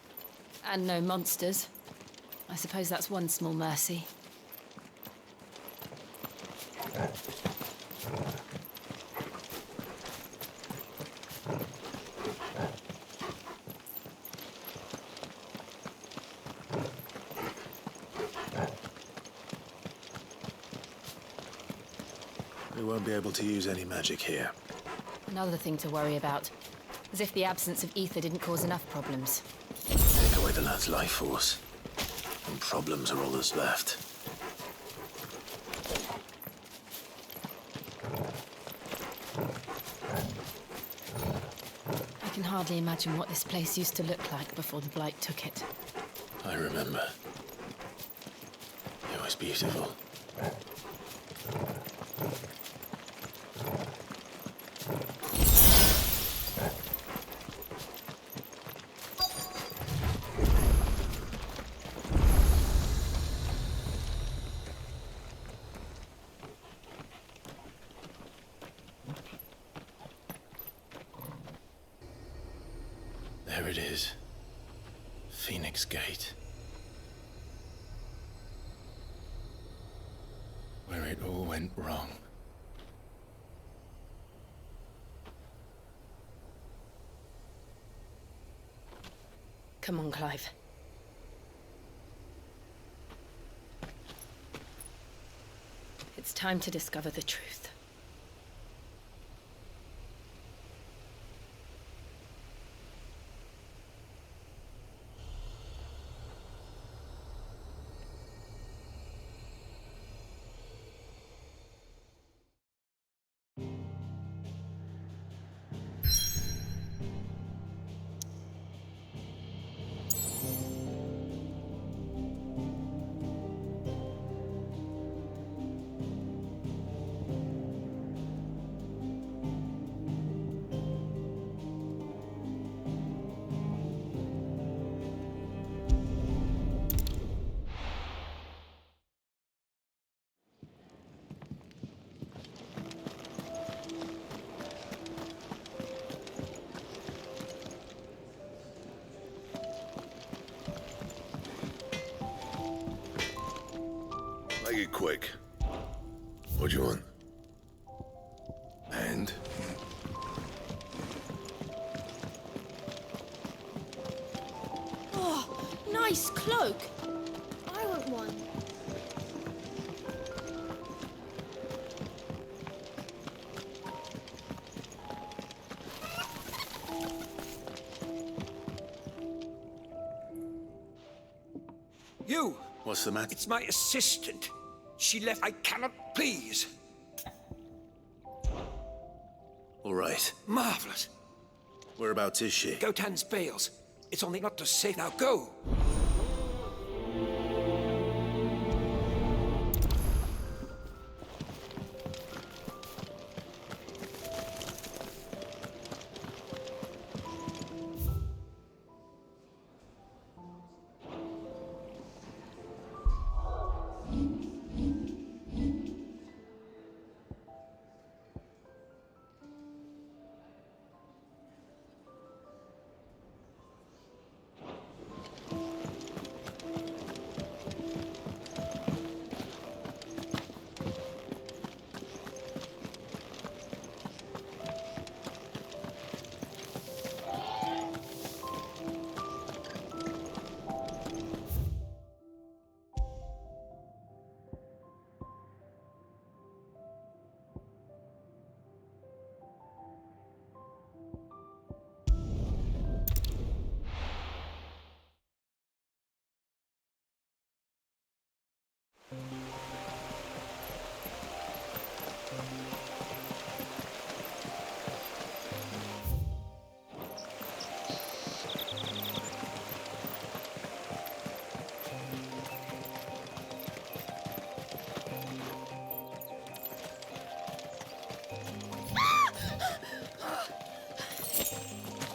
And no monsters. I suppose that's one small mercy. We won't be able to use any magic here. Another thing to worry about. As if the absence of ether didn't cause enough problems. Take away the lad's life force, and problems are all that's left. I can hardly imagine what this place used to look like before the Blight took it. I remember. It was looks beautiful. There it is. Phoenix Gate. Where it all went wrong. Come on, Clive. It's time to discover the truth. Make it quick. What do you want? And? Oh, nice cloak. I want one. You! What's the matter? It's my assistant. She left. I cannot please. All right. Marvelous. Whereabouts is she? Gotan's bales. It's only not to say. Now go.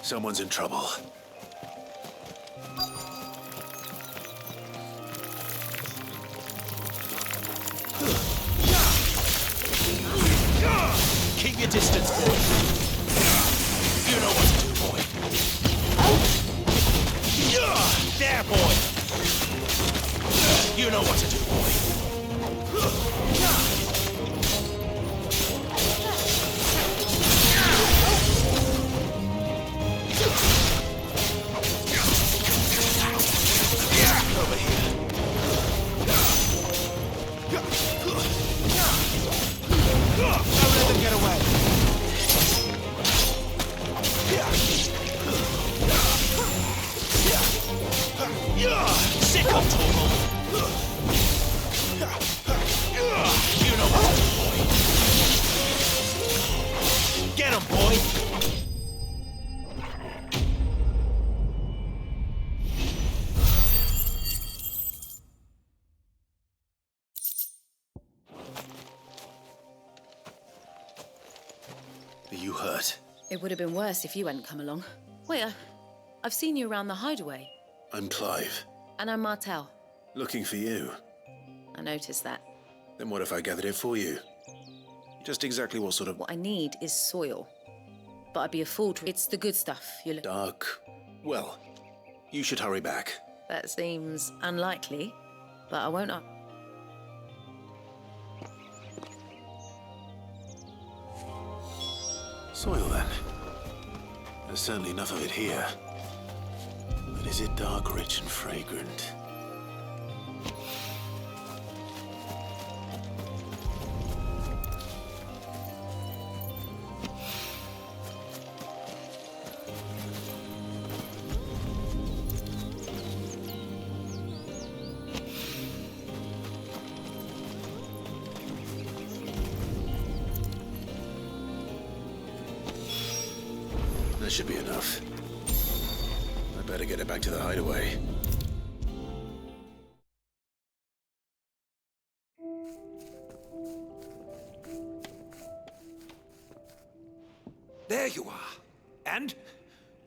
Someone's in trouble. Keep your distance, boy. You know what to do, boy. There, boy. You know what to do, boy. Over here. Don't let them get away. Sick of Torgal. You know what to do, boy. Get him, boy. Are you hurt? It would have been worse if you hadn't come along. Wait, I've seen you around the hideaway. I'm Clive. And I'm Martel. Looking for you. I noticed that. Then what if I gathered it for you? Just exactly what sort of... What I need is soil. But I'd be a fool to... It's the good stuff. You Dark. Well, you should hurry back. That seems unlikely, but I won't... Soil, then. There's certainly enough of it here. But is it dark, rich, and fragrant? That should be enough. I better get it back to the hideaway. There you are. And?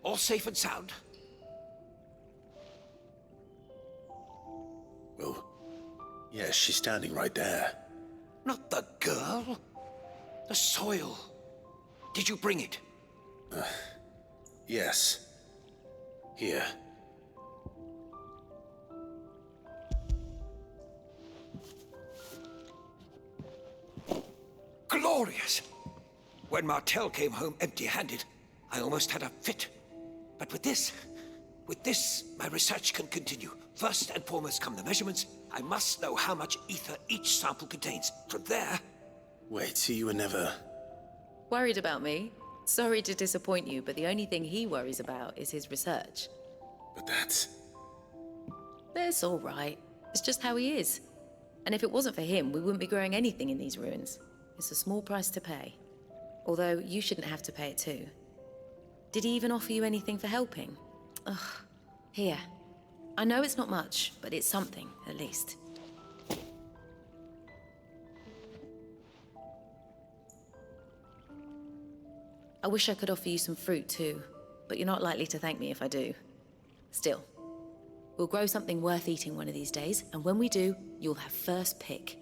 All safe and sound? Well, yes, she's standing right there. Not the girl. The soil. Did you bring it? Yes. Here. Glorious! When Martel came home empty-handed, I almost had a fit. But with this, my research can continue. First and foremost come the measurements. I must know how much ether each sample contains. From there... Wait, so you were never... Worried about me? Sorry to disappoint you, but the only thing he worries about is his research. But that's... That's all right. It's just how he is. And if it wasn't for him, we wouldn't be growing anything in these ruins. It's a small price to pay. Although, you shouldn't have to pay it too. Did he even offer you anything for helping? Ugh. Here. I know it's not much, but it's something, at least. I wish I could offer you some fruit too, but you're not likely to thank me if I do. Still, we'll grow something worth eating one of these days, and when we do, you'll have first pick.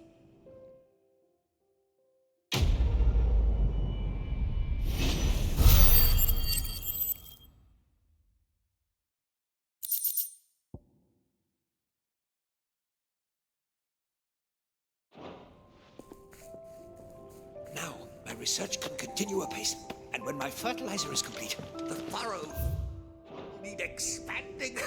Now, my research can continue apace. And when my fertilizer is complete, the furrow will need expanding.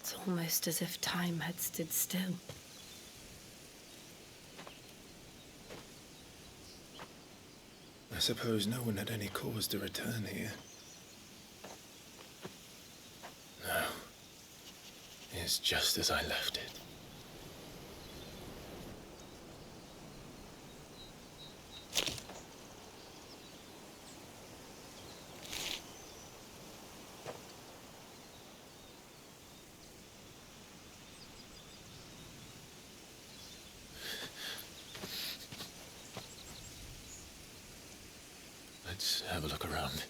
It's almost as if time had stood still. I suppose no one had any cause to return here. No. It's just as I left it. Let's have a look around.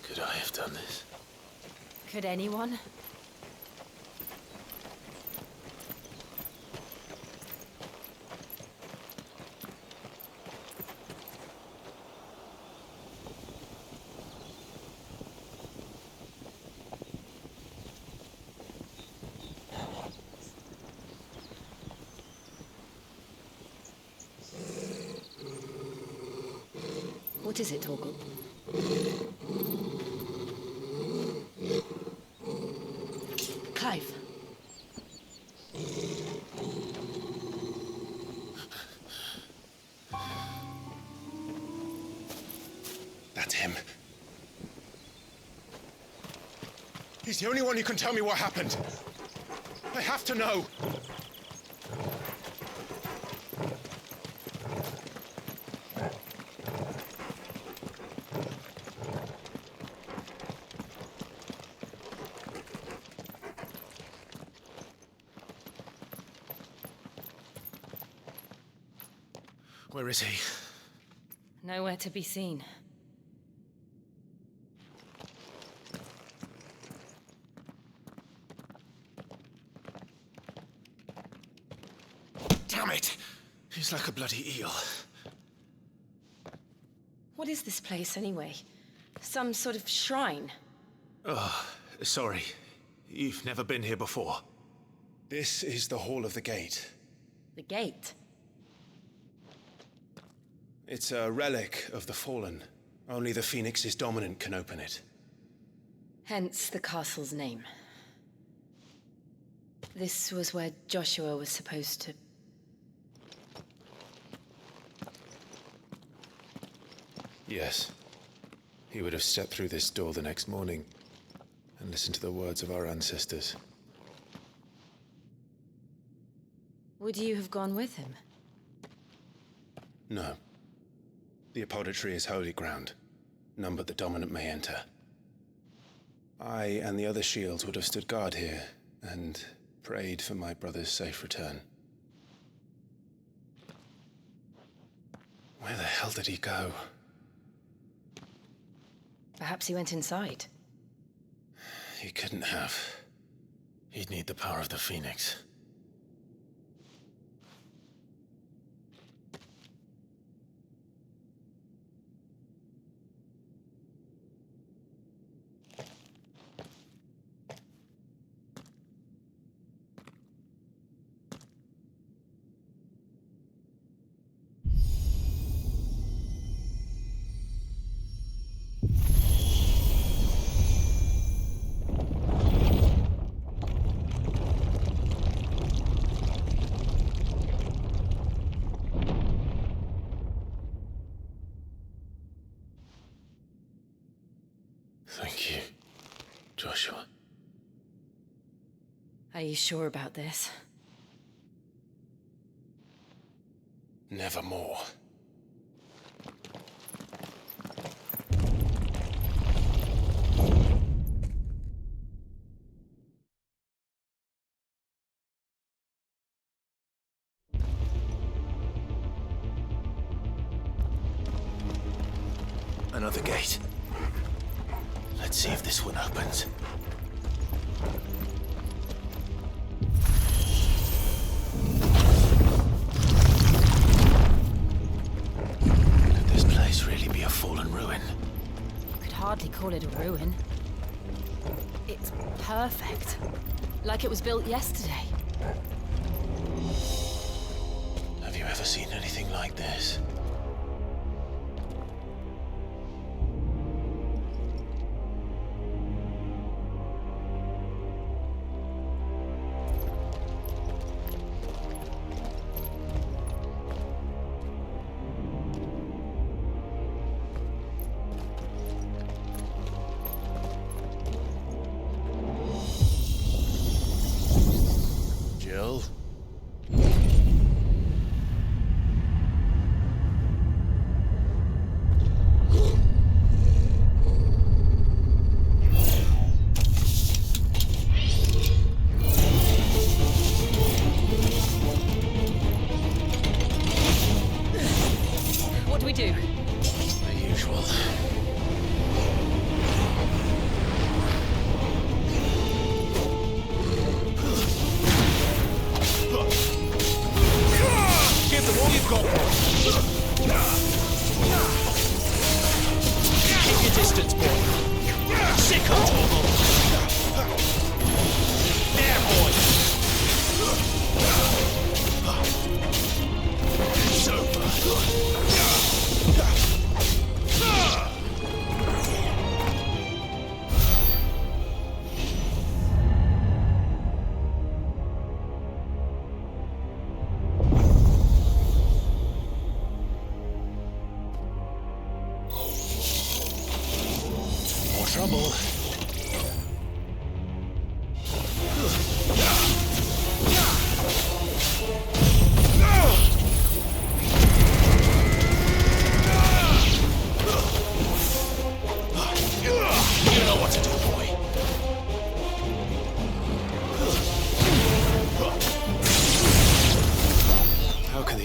Could I have done this? Could anyone? What is it, Torgal? Clive. That's him. He's the only one who can tell me what happened. I have to know. Where is he? Nowhere to be seen. Damn it! He's like a bloody eel. What is this place, anyway? Some sort of shrine? Oh, sorry. You've never been here before. This is the Hall of the Gate. The gate? It's a relic of the Fallen. Only the Phoenix's dominant can open it. Hence the castle's name. This was where Joshua was supposed to... Yes. He would have stepped through this door the next morning and listened to the words of our ancestors. Would you have gone with him? No. The apodatory is holy ground. None but the dominant may enter. I and the other shields would have stood guard here and prayed for my brother's safe return. Where the hell did he go? Perhaps he went inside. He couldn't have. He'd need the power of the Phoenix. Thank you, Joshua. Are you sure about this? Nevermore. Another gate. Let's see if this one opens. Could this place really be a fallen ruin? You could hardly call it a ruin. It's perfect. Like it was built yesterday. Have you ever seen anything like this? Jill?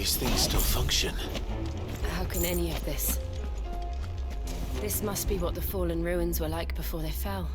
these things still function? How can any of this? This must be what the fallen ruins were like before they fell.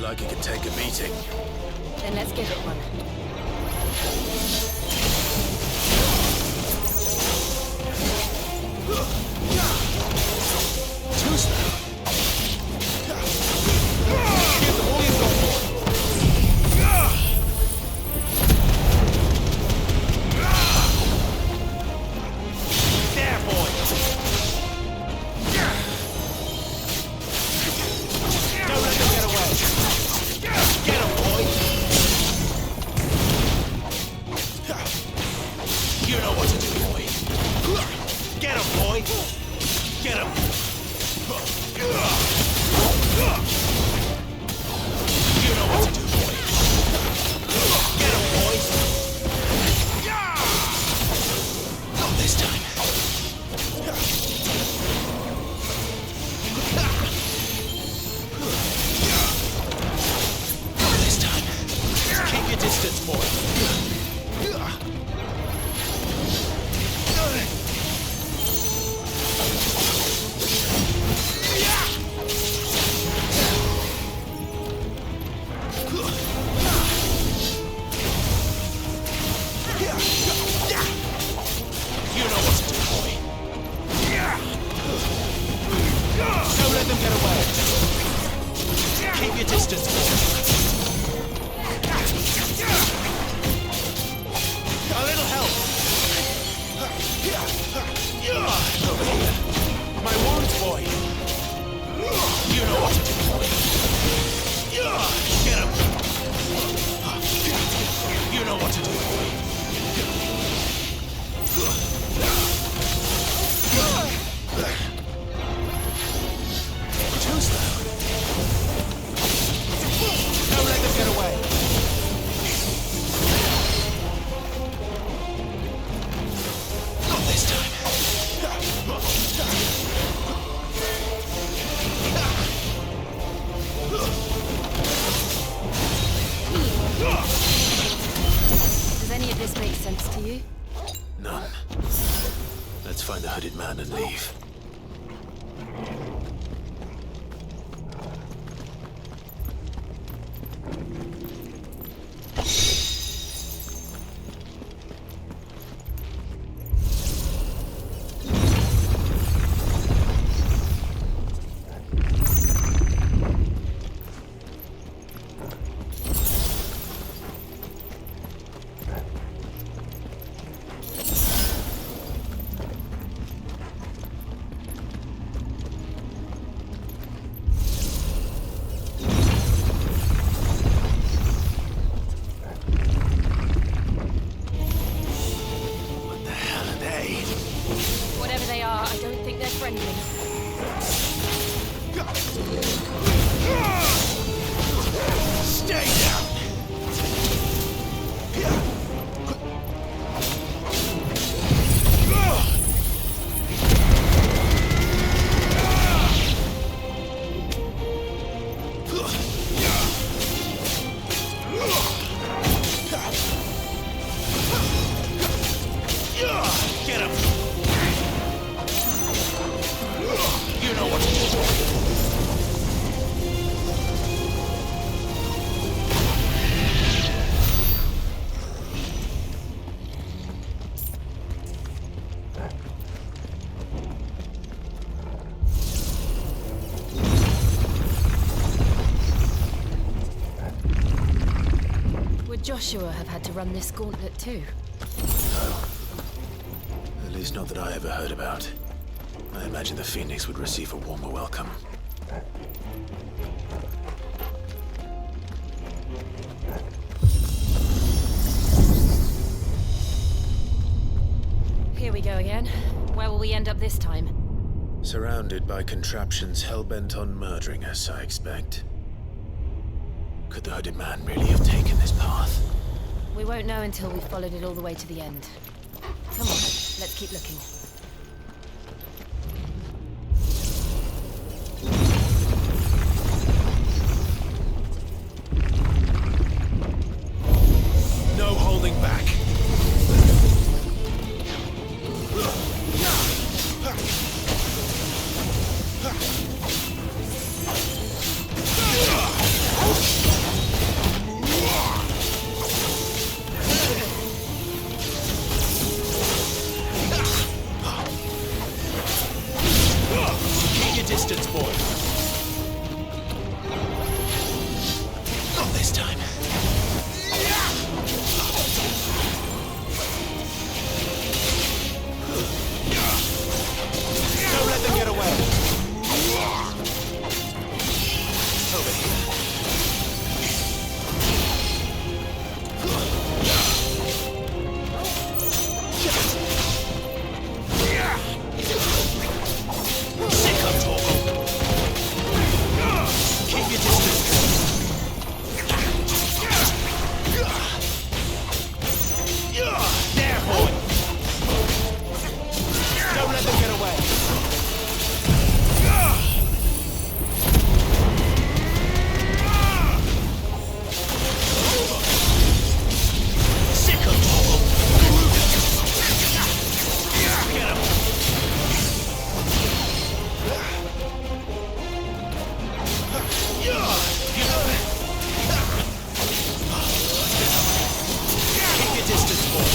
Like it could take a beating. Then let's give it one. Too slow. Give them all you've got, boy. There, boy. Don't let them get away. Get him, boy! You know what to do, boy. Get him, boy! Get him! You know what to do, boy. Get him, boy! Not this time. Keep your distance, boy. You know what to do, boy. Don't let them get away. Keep your distance, boy. A little help! Over here. My wounds, boy! You know what to do, boy! Get him! You know what to do, boy! Too slow. Don't let them get away! This time. Does any of this make sense to you? None. Let's find the hooded man and leave. Would Joshua have had to run this gauntlet too? No. At least not that I ever heard about. I imagine the Phoenix would receive a warmer welcome. Here we go again. Where will we end up this time? Surrounded by contraptions hell-bent on murdering us, I expect. Could the hooded man really have taken this path? We won't know until we've followed it all the way to the end. Come on, let's keep looking. No holding back. Keep your distance, boy. Not this time. Don't let them get away. Over here. Sick of Torgal. Keep your distance. There, boy. Don't let them get away. Sick of Torgal. Get him. Keep your distance, boy.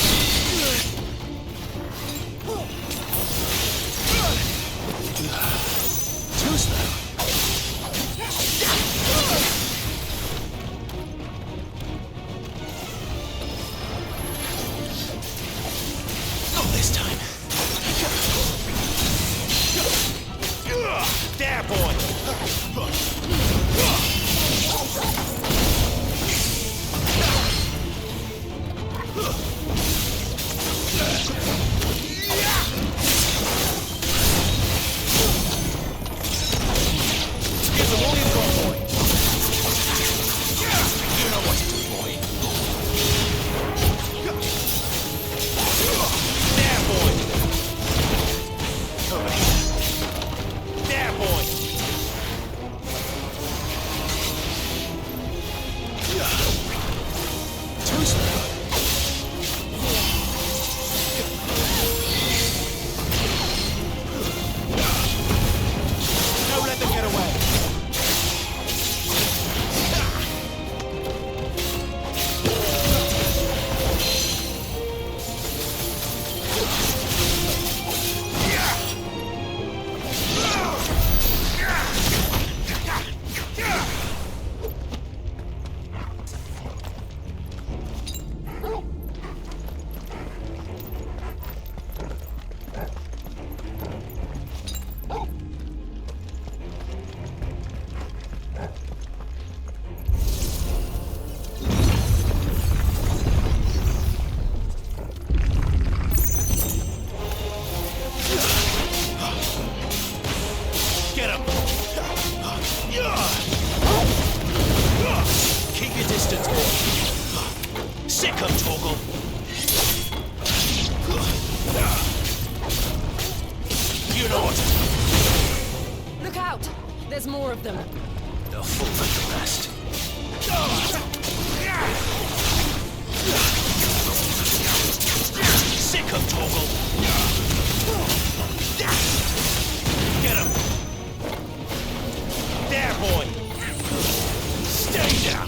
Too slow. Not this time. There, boy. Give them all you've got, boy. You know what to do, boy. There, boy. Over here. There, boy. Too slow. Don't let them get away. Get him! Keep your distance, boy. Sick of Torgal. You know what to do. Look out! There's more of them. They'll fall like the rest. Sick of Torgal. Get him. There, boy. Stay down.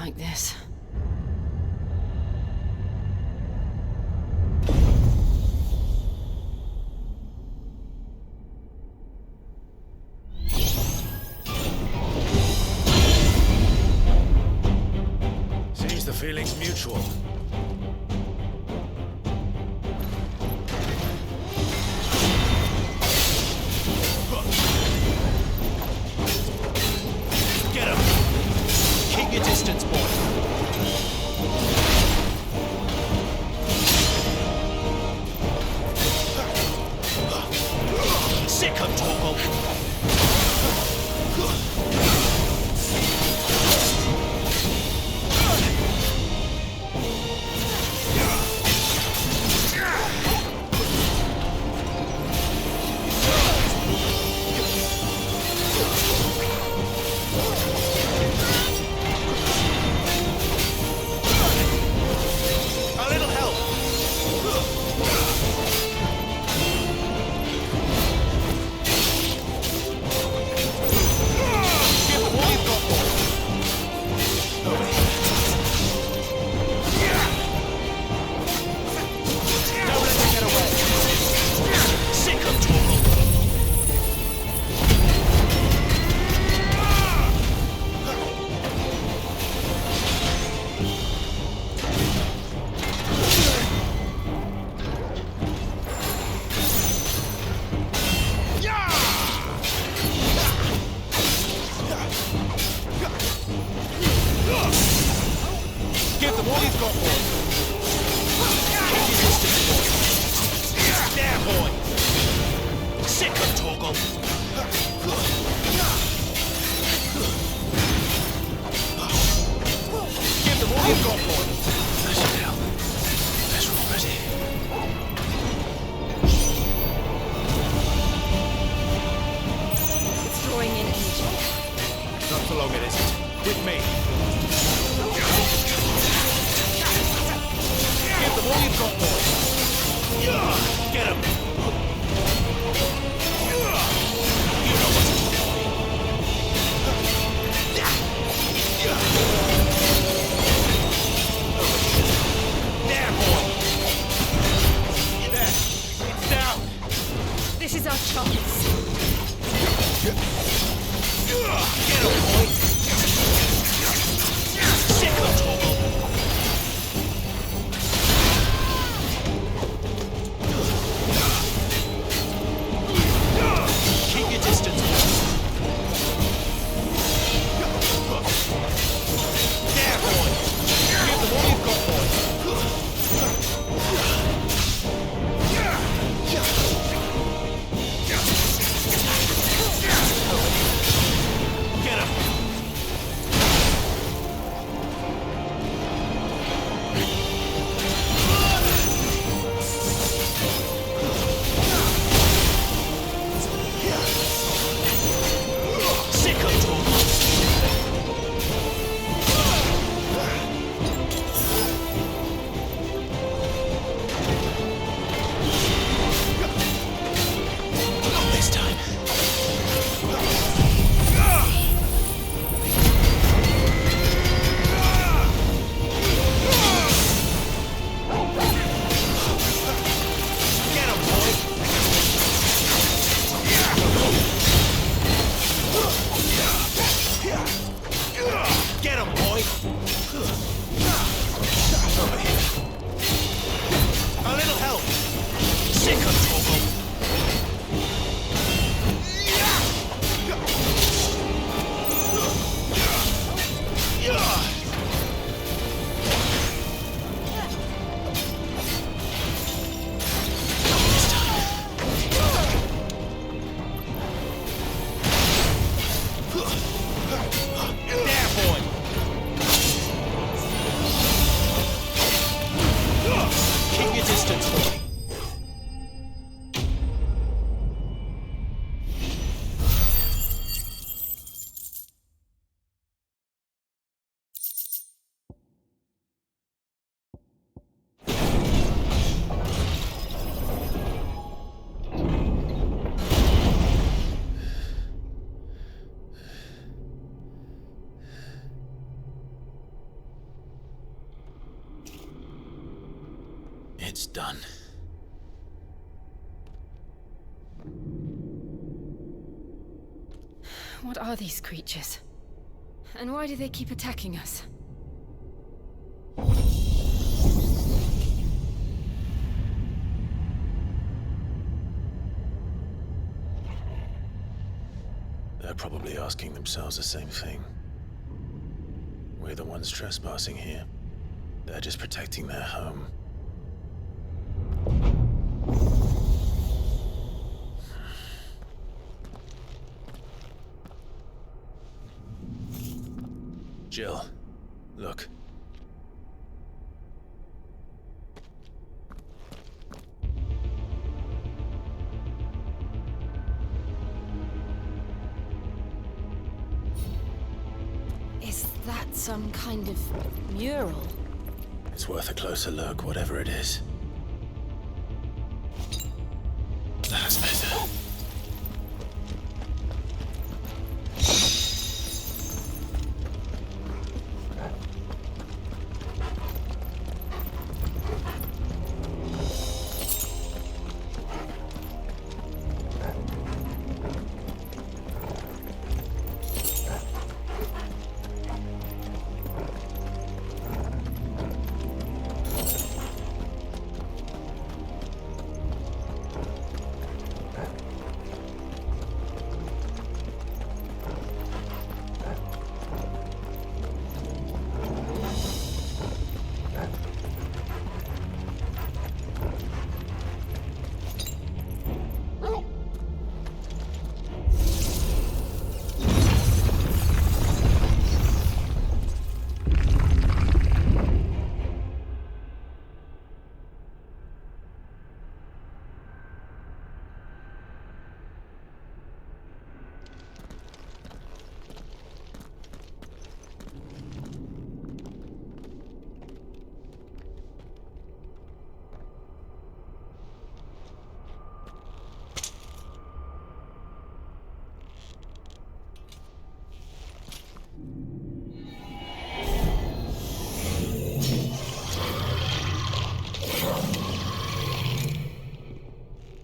like this. Seems the feeling's mutual. Get him! Keep your distance, boy. Sick him, Torgal. A little help. Give them all you've got, boy. Over here. Don't let them get away. Sick of Torgal. Give them all you've got, boy. Keep your distance, boy. There, boy. Sick of Torgal. Give them all you've got, boy. Bloody hell. There's already. It's drawing in energy. Not for long, it isn't. With me. Give them all you've got, boy. Get him. You know what to do. There, boy. There. It's down. This is our chance. Get him, boy. Sick of Torgal. Keep your distance, boy. There, boy. Give them all you've got, boy. Get him. done. What are these creatures? And why do they keep attacking us? They're probably asking themselves the same thing. We're the ones trespassing here. They're just protecting their home. Jill, look. Is that some kind of mural? It's worth a closer look, whatever it is. That's better.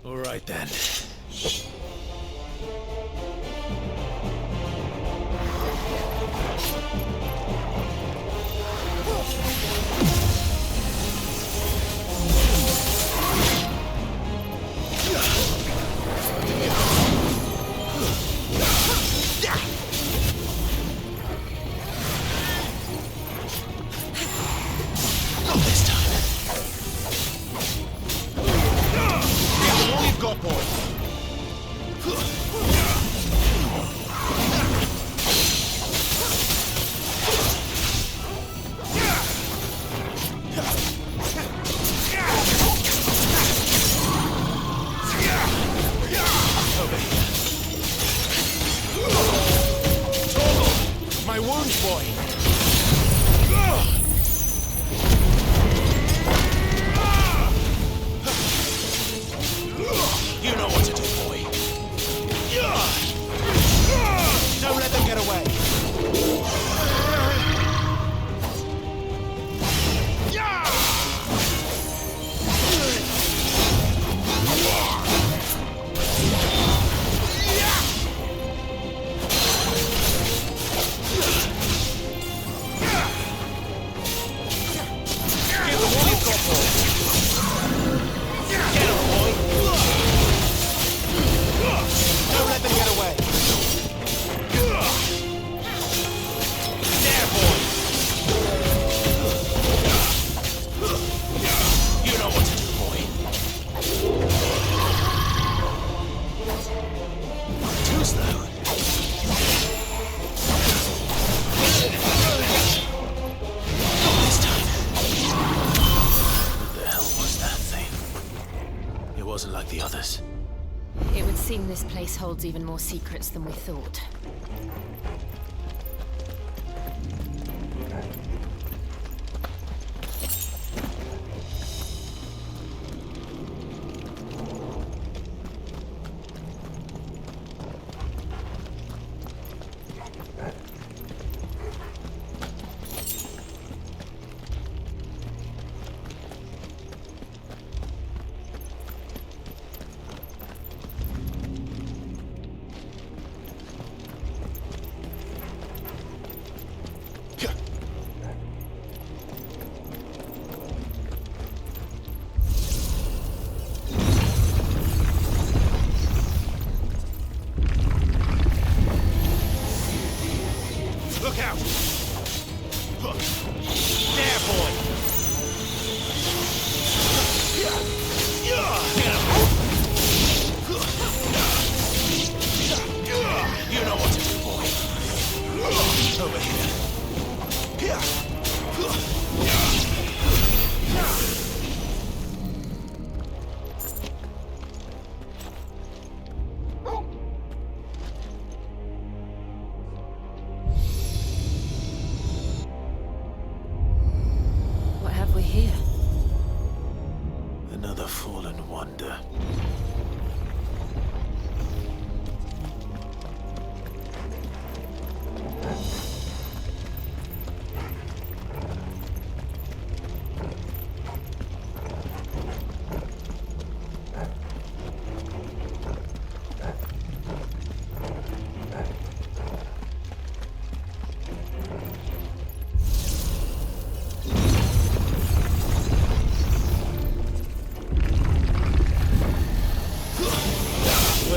All right then. My wounds, boy. You know what to do, boy. Don't let them get away. Wasn't like the others. It would seem this place holds even more secrets than we thought.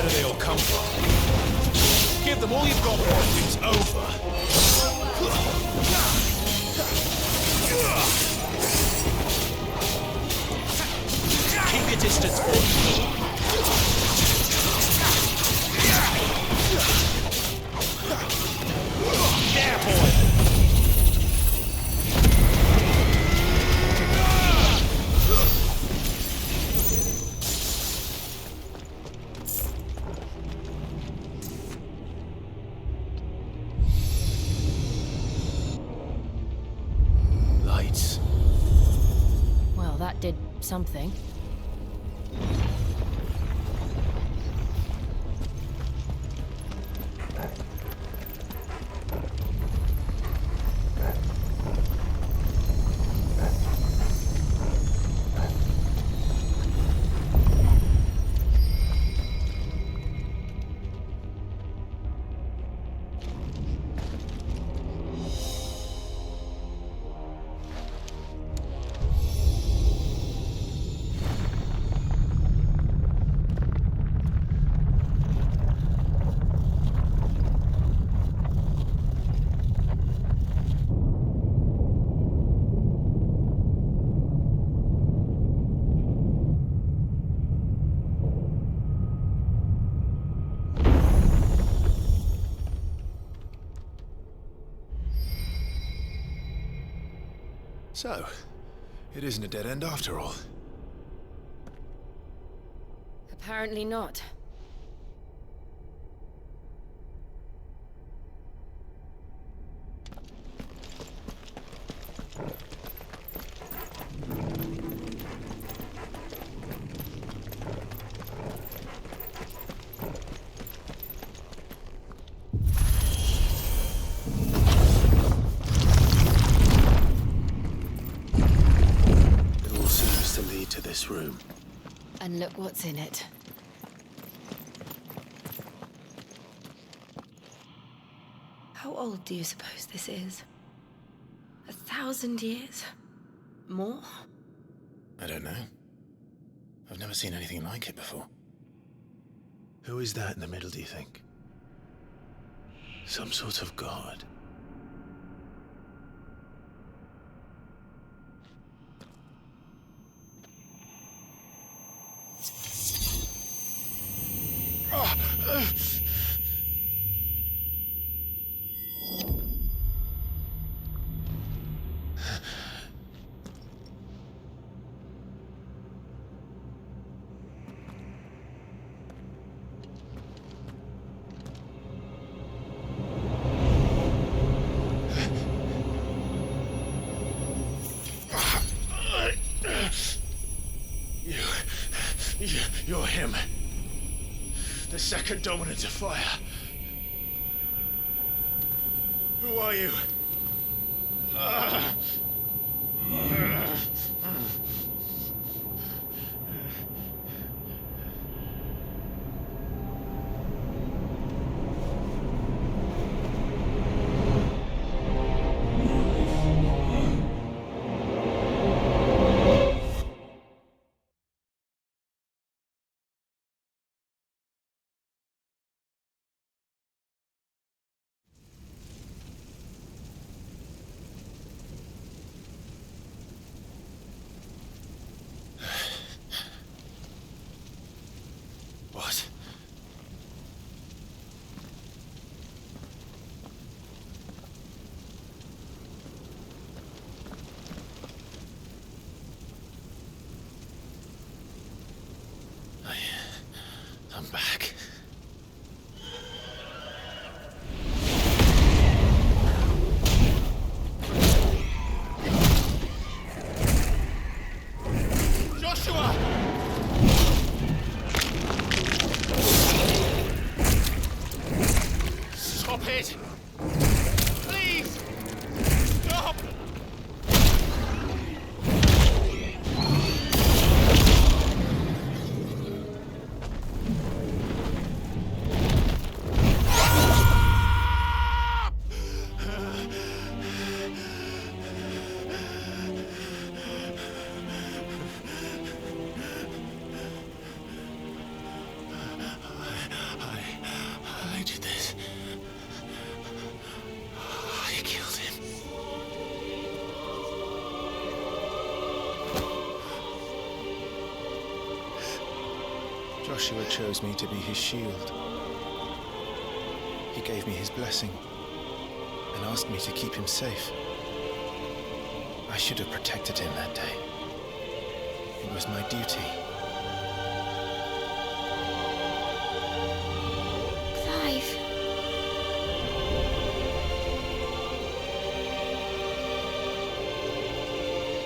Where do they all come from? Give them all you've got, boy. It's over. Keep your distance, boy. There, boy. Lights. Well, that did something. So, it isn't a dead end after all. Apparently not. This room. And look what's in it. How old do you suppose this is? 1,000 years? More? I don't know. I've never seen anything like it before. Who is that in the middle, do you think? Some sort of god? You're him. The second dominant of fire. Who are you? What? I'm back. Joshua! Stop it! Please! Stop! Joshua chose me to be his shield. He gave me his blessing and asked me to keep him safe. I should have protected him that day. It was my duty. Clive.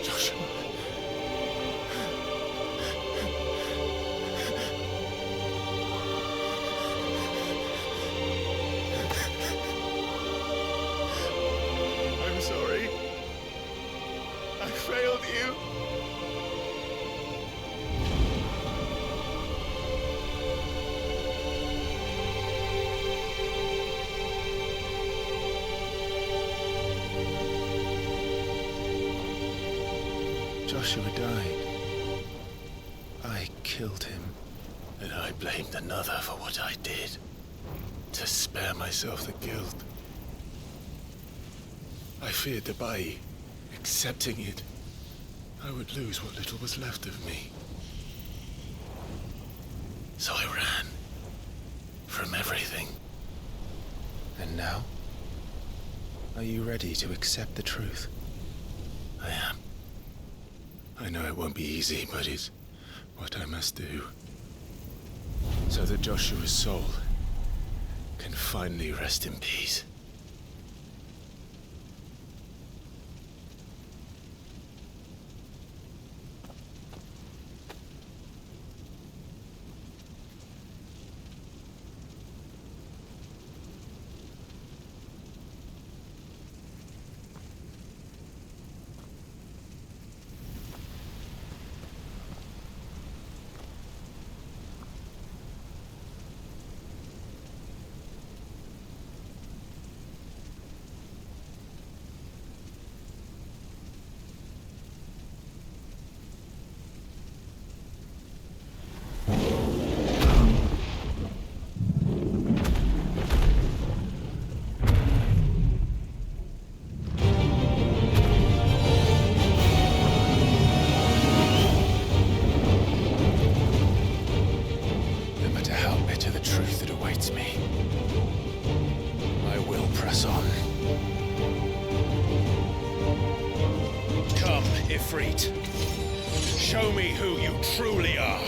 Joshua. I'm sorry. I failed you. Joshua died. I killed him. And I blamed another for what I did, to spare myself the guilt. I feared that by accepting it, I would lose what little was left of me. So I ran from everything. And now? Are you ready to accept the truth? I am. I know it won't be easy, but it's what I must do. So that Joshua's soul can finally rest in peace. Ifrit. Show me who you truly are.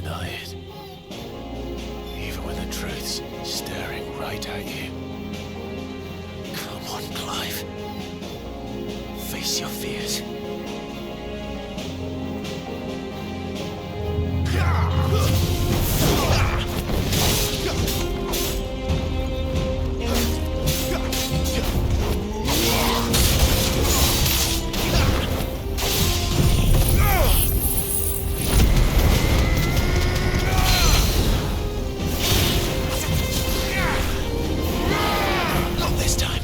deny it. Even when the truth's staring right at you. Come on, Clive. Face your fears. Not this time.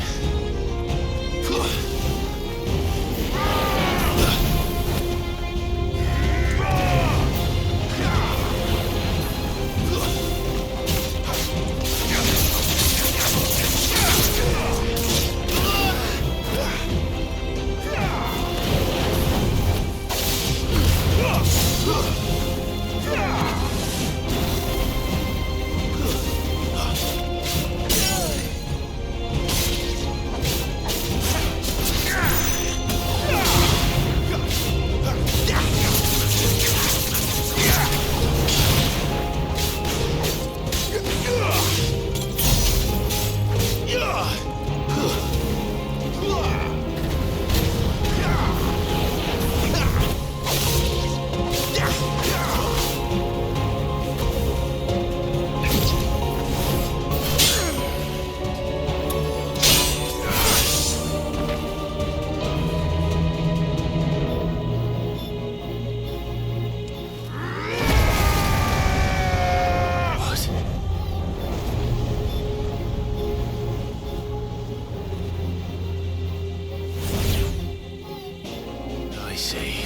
I see.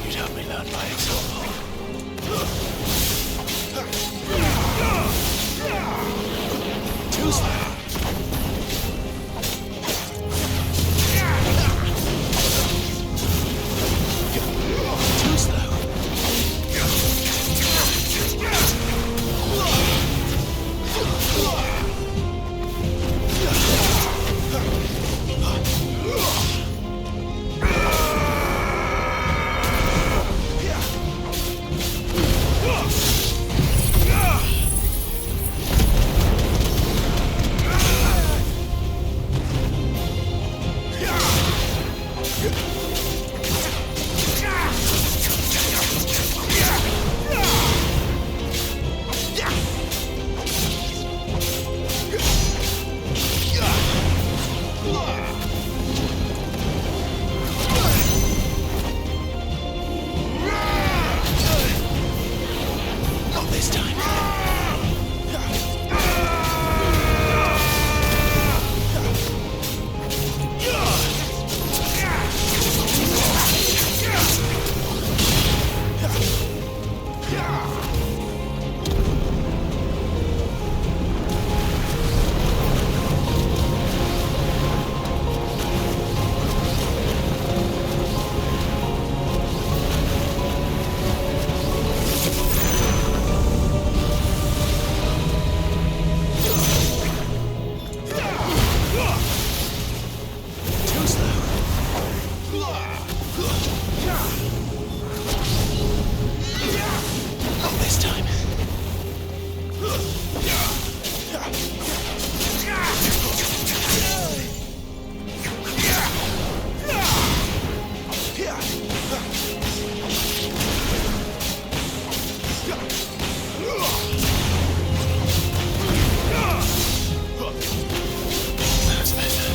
You'd have me learn by example. Too slow. Too slow. Not this time. Too slow. Not this time. That's better.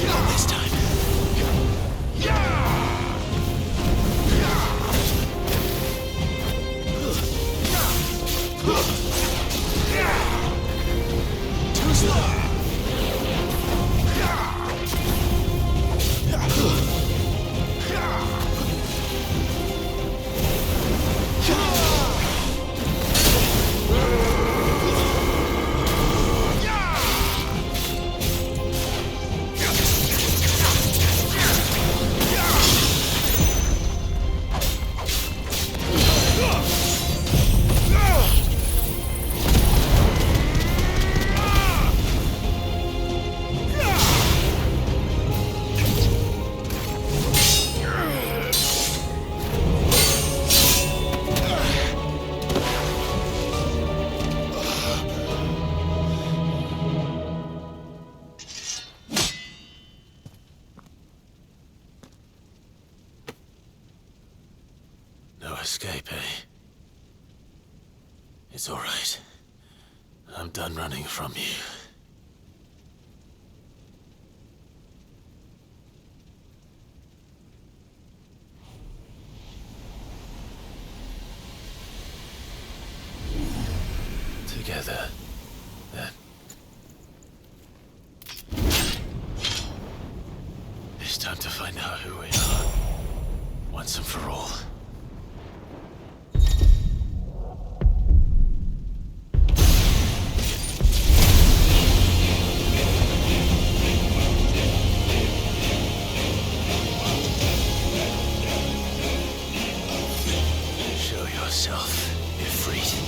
Not this time. Too slow. escape, eh? It's all right. I'm done running from you. Together, then. It's time to find out who we are, once and for all. Show yourself, Ifrit.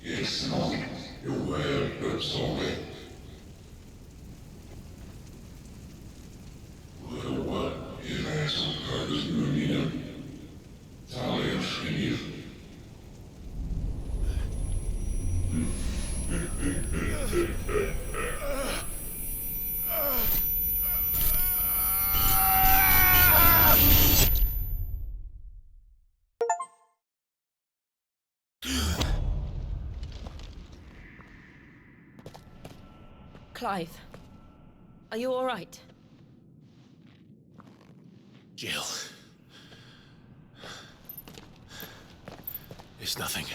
Yes, no. You're well, but sorry. What is that? Curtis Munina. Talia Shinif. Clive, are you all right? Jill, It's nothing.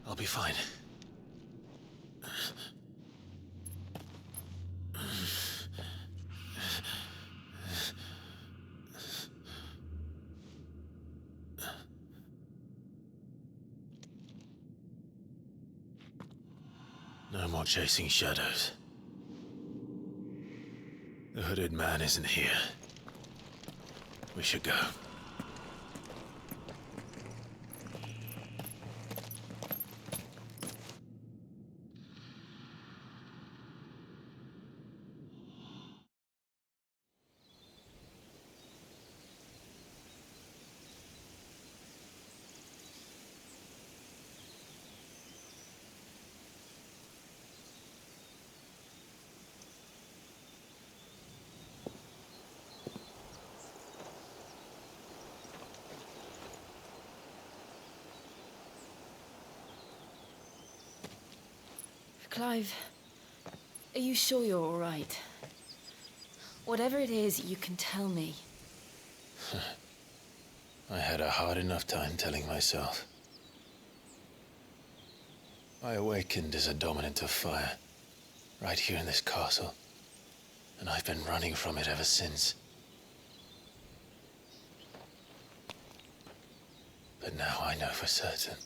I'll be fine. No more chasing shadows. The hooded man isn't here. We should go. Clive, are you sure you're all right? Whatever it is, you can tell me. I had a hard enough time telling myself. I awakened as a dominant of fire, right here in this castle, and I've been running from it ever since. But now I know for certain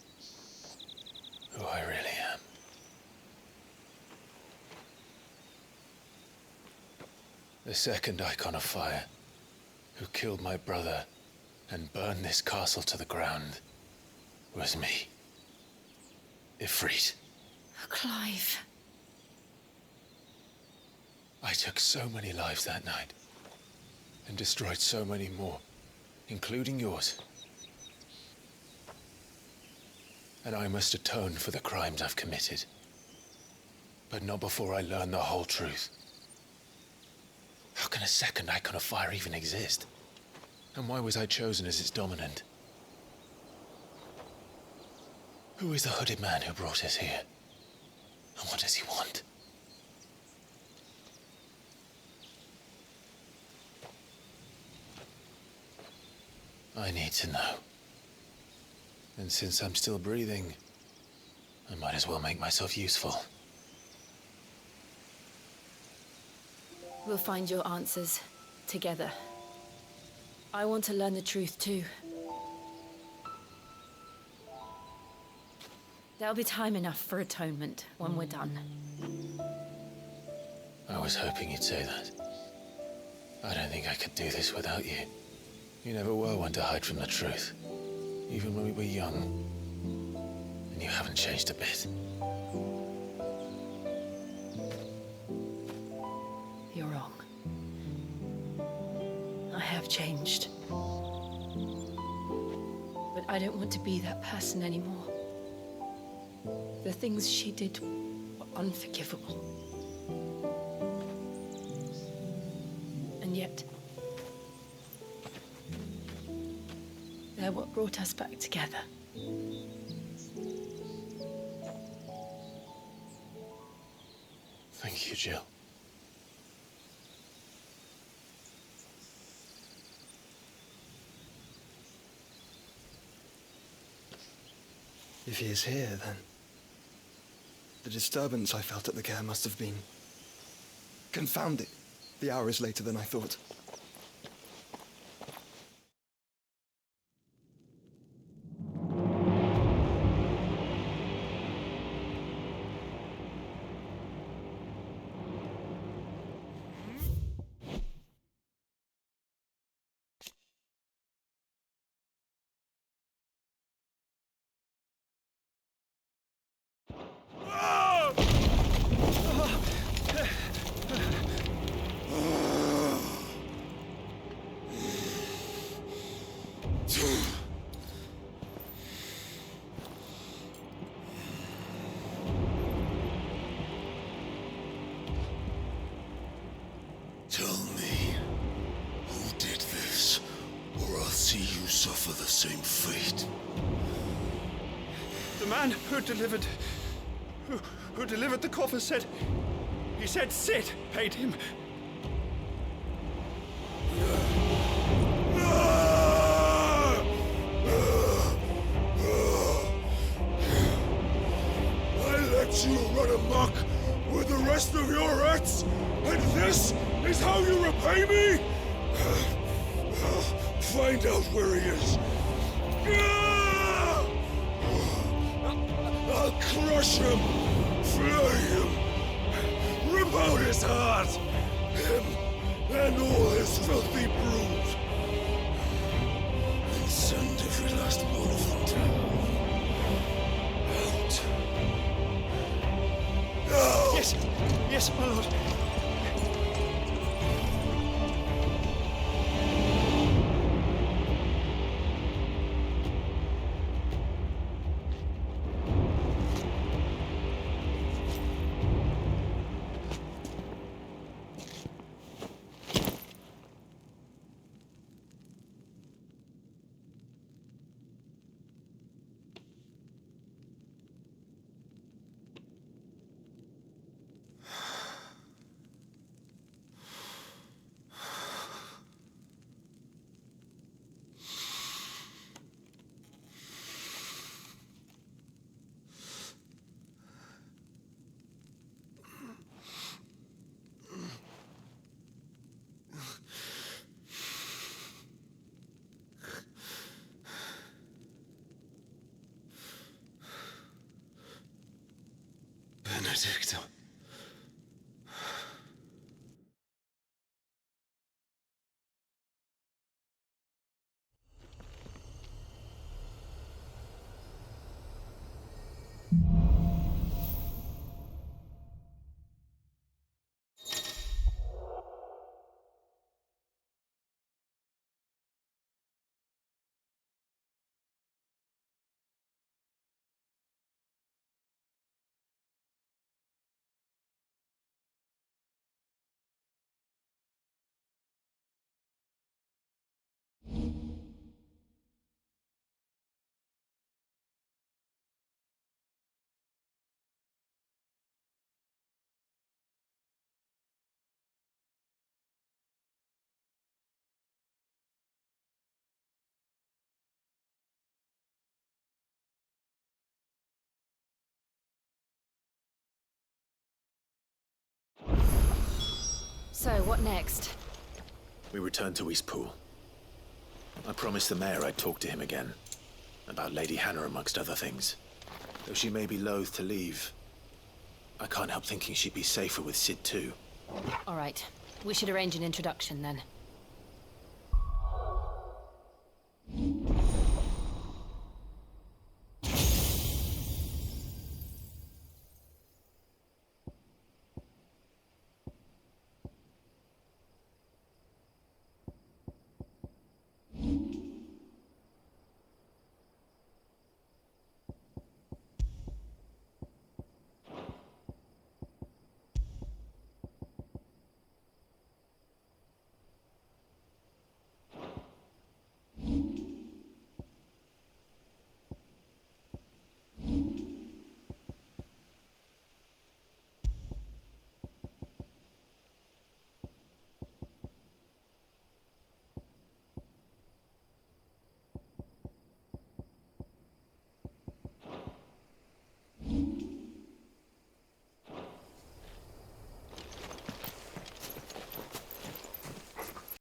who I really am. The second Icon of Fire, who killed my brother and burned this castle to the ground, was me. Ifrit. Clive. I took so many lives that night, and destroyed so many more, including yours. And I must atone for the crimes I've committed. But not before I learn the whole truth. How can a second Icon of Fire even exist? And why was I chosen as its dominant? Who is the hooded man who brought us here? And what does he want? I need to know. And since I'm still breathing, I might as well make myself useful. We'll find your answers together. I want to learn the truth too. There'll be time enough for atonement when we're done. I was hoping you'd say that. I don't think I could do this without you. You never were one to hide from the truth, even when we were young. And you haven't changed a bit. You're wrong. I have changed. But I don't want to be that person anymore. The things she did were unforgivable. And yet, they're what brought us back together. Thank you, Jill. If he is here, then the disturbance I felt at the care must have been confounded. The hour is later than I thought. Tell me, who did this, or I'll see you suffer the same fate. The man who delivered the coffer said, he said Sid paid him. let you run amok with the rest of your rats, and this is how you repay me? Find out where he is. I'll crush him, flay him, rip out his heart, him and all his filthy brood, and send every last one of them down. Out. No! Yes, yes, my lord. Benedicta. So, what next? We return to Eastpool. I promised the mayor I'd talk to him again. About Lady Hannah, amongst other things. Though she may be loath to leave, I can't help thinking she'd be safer with Cid too. All right. We should arrange an introduction then.